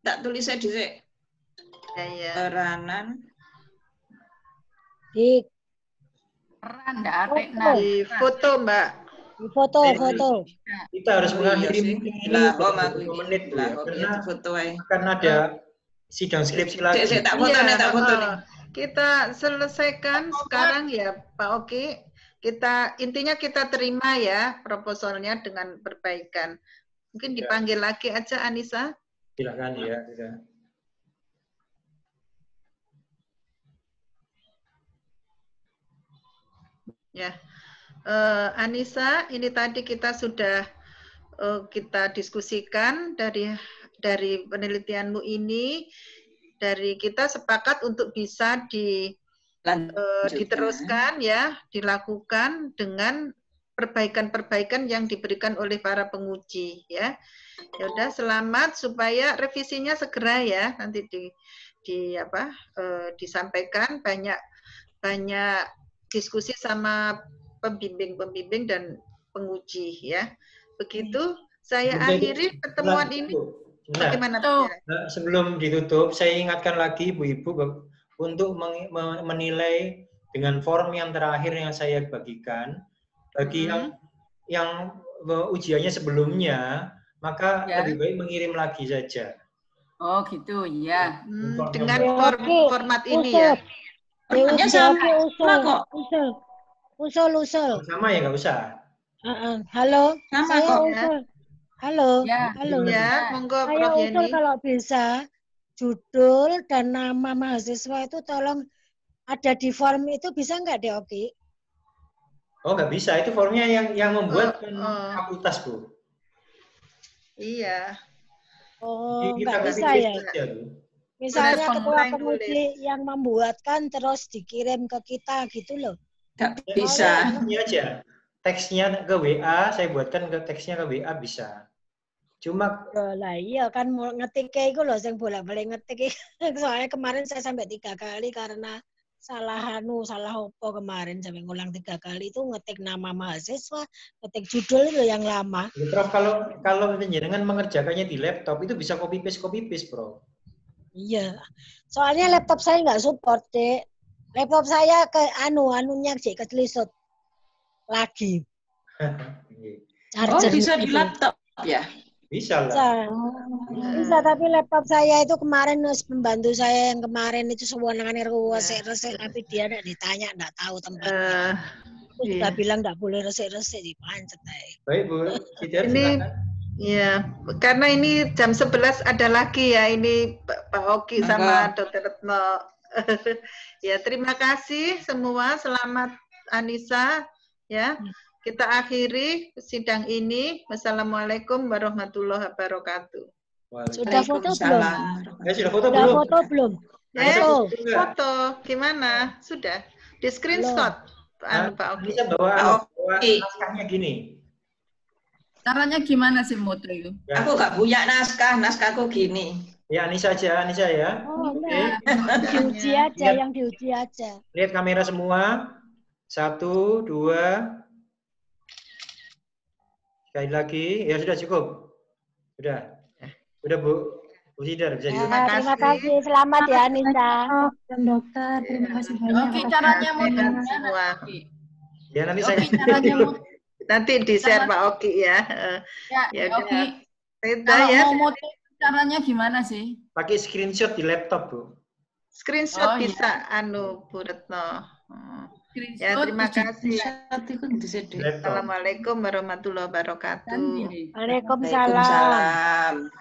Speaker 3: Tak tulisnya di peranan.
Speaker 4: Di
Speaker 1: foto, Mbak.
Speaker 4: Di foto.
Speaker 5: Kita harus mengakhiri ini 2 menit lah, karena ada sidang skripsi lagi.
Speaker 3: Tak foto nih.
Speaker 1: Kita selesaikan sekarang ya, Pak Oki. Intinya kita terima ya proposalnya dengan perbaikan. Mungkin dipanggil lagi aja Anissa.
Speaker 5: Silakan ya.
Speaker 1: Ya, Anissa, ini tadi kita sudah kita diskusikan dari penelitianmu ini, dari kita sepakat untuk bisa diteruskan ya, dilakukan dengan perbaikan-perbaikan yang diberikan oleh para penguji ya. Ya udah, selamat, supaya revisinya segera ya, nanti disampaikan, banyak diskusi sama pembimbing dan penguji ya. Begitu saya akhiri pertemuan ini. Bagaimana?
Speaker 5: Sebelum ditutup, saya ingatkan lagi Ibu-Ibu untuk menilai dengan form yang terakhir yang saya bagikan. Bagi yang ujiannya sebelumnya, maka lebih baik mengirim lagi saja.
Speaker 6: Oh gitu, ya.
Speaker 1: Dengan format ini ya.
Speaker 4: Usul.
Speaker 5: Sama ya, nggak usah.
Speaker 4: Halo,
Speaker 3: sama
Speaker 4: saya
Speaker 3: kok.
Speaker 4: usul. Halo.
Speaker 1: Ya, monggo
Speaker 4: Saya
Speaker 1: Prof
Speaker 4: usul
Speaker 1: Yeni.
Speaker 4: kalau bisa judul dan nama mahasiswa itu tolong ada di form itu, bisa nggak deh, Oki?
Speaker 5: Oh, nggak bisa. Itu formnya yang membuat fakultas, Bu.
Speaker 1: Iya.
Speaker 4: Oh, nggak bisa ya. Misalnya ketua penguji yang membuatkan terus dikirim ke kita gitu loh.
Speaker 3: Nggak bisa.
Speaker 5: Ini aja. Teksnya ke WA, saya buatkan teksnya ke WA bisa. Cuma
Speaker 4: lah iya kan mau ngetik kayak gue loh, yang bolak-balik ngetik. Soalnya kemarin saya sampai 3 kali karena salah opo kemarin, sampai ngulang 3 kali itu ngetik nama mahasiswa, ngetik judul itu yang lama.
Speaker 5: Prof, kalau jenengan mengerjakannya di laptop itu bisa copy paste, Prof.
Speaker 4: Iya. Soalnya laptop saya nggak support, Dek. Laptop saya ke anunya sih ketelisut lagi.
Speaker 3: Oh, bisa di laptop ya?
Speaker 5: Bisa lah.
Speaker 4: Bisa, tapi laptop saya itu kemarin pembantu saya yang kemarin itu sewenang-wenang resik-resik, tapi dia enggak ditanya, enggak tahu tempatnya. Aku sudah bilang enggak boleh resik-resik, dipancet aja.
Speaker 5: Baik, Bu.
Speaker 1: Ini ya, karena ini jam 11 ada lagi ya, ini Pak Oki sama Dr. Retno. Ya, terima kasih semua, selamat Anissa ya. Kita akhiri sidang ini. Wassalamualaikum warahmatullahi wabarakatuh.
Speaker 4: Sudah foto belum?
Speaker 5: Sudah foto
Speaker 4: belum?
Speaker 1: Foto. Gimana? Sudah. Di screenshot. Pak Oki.
Speaker 5: Bisa bawa naskahnya gini.
Speaker 6: Caranya gimana sih Moto itu?
Speaker 5: Ya.
Speaker 3: Aku nggak punya naskahku gini.
Speaker 5: Ya, Anissa ya.
Speaker 4: Oh, enggak. Diuji aja, yang diuji aja.
Speaker 5: Lihat kamera semua. 1, 2. Sekali lagi, ya sudah cukup. Udah Bu Sidar bisa ditutup.
Speaker 4: Terima kasih, selamat ya Anissa.
Speaker 2: Dan dokter, terima kasih banyak.
Speaker 6: Oke, caranya mau
Speaker 1: semua.
Speaker 5: Ya nanti saya.
Speaker 1: Nanti di share Pak Oki ya.
Speaker 6: Ya Oki.
Speaker 1: Beda ya.
Speaker 6: Mau moto caranya gimana sih?
Speaker 5: Pakai screenshot di laptop, Bu.
Speaker 1: Screenshot bisa, Bu Retno. Ya, terima kasih. Assalamualaikum warahmatullahi wabarakatuh.
Speaker 4: Waalaikumsalam.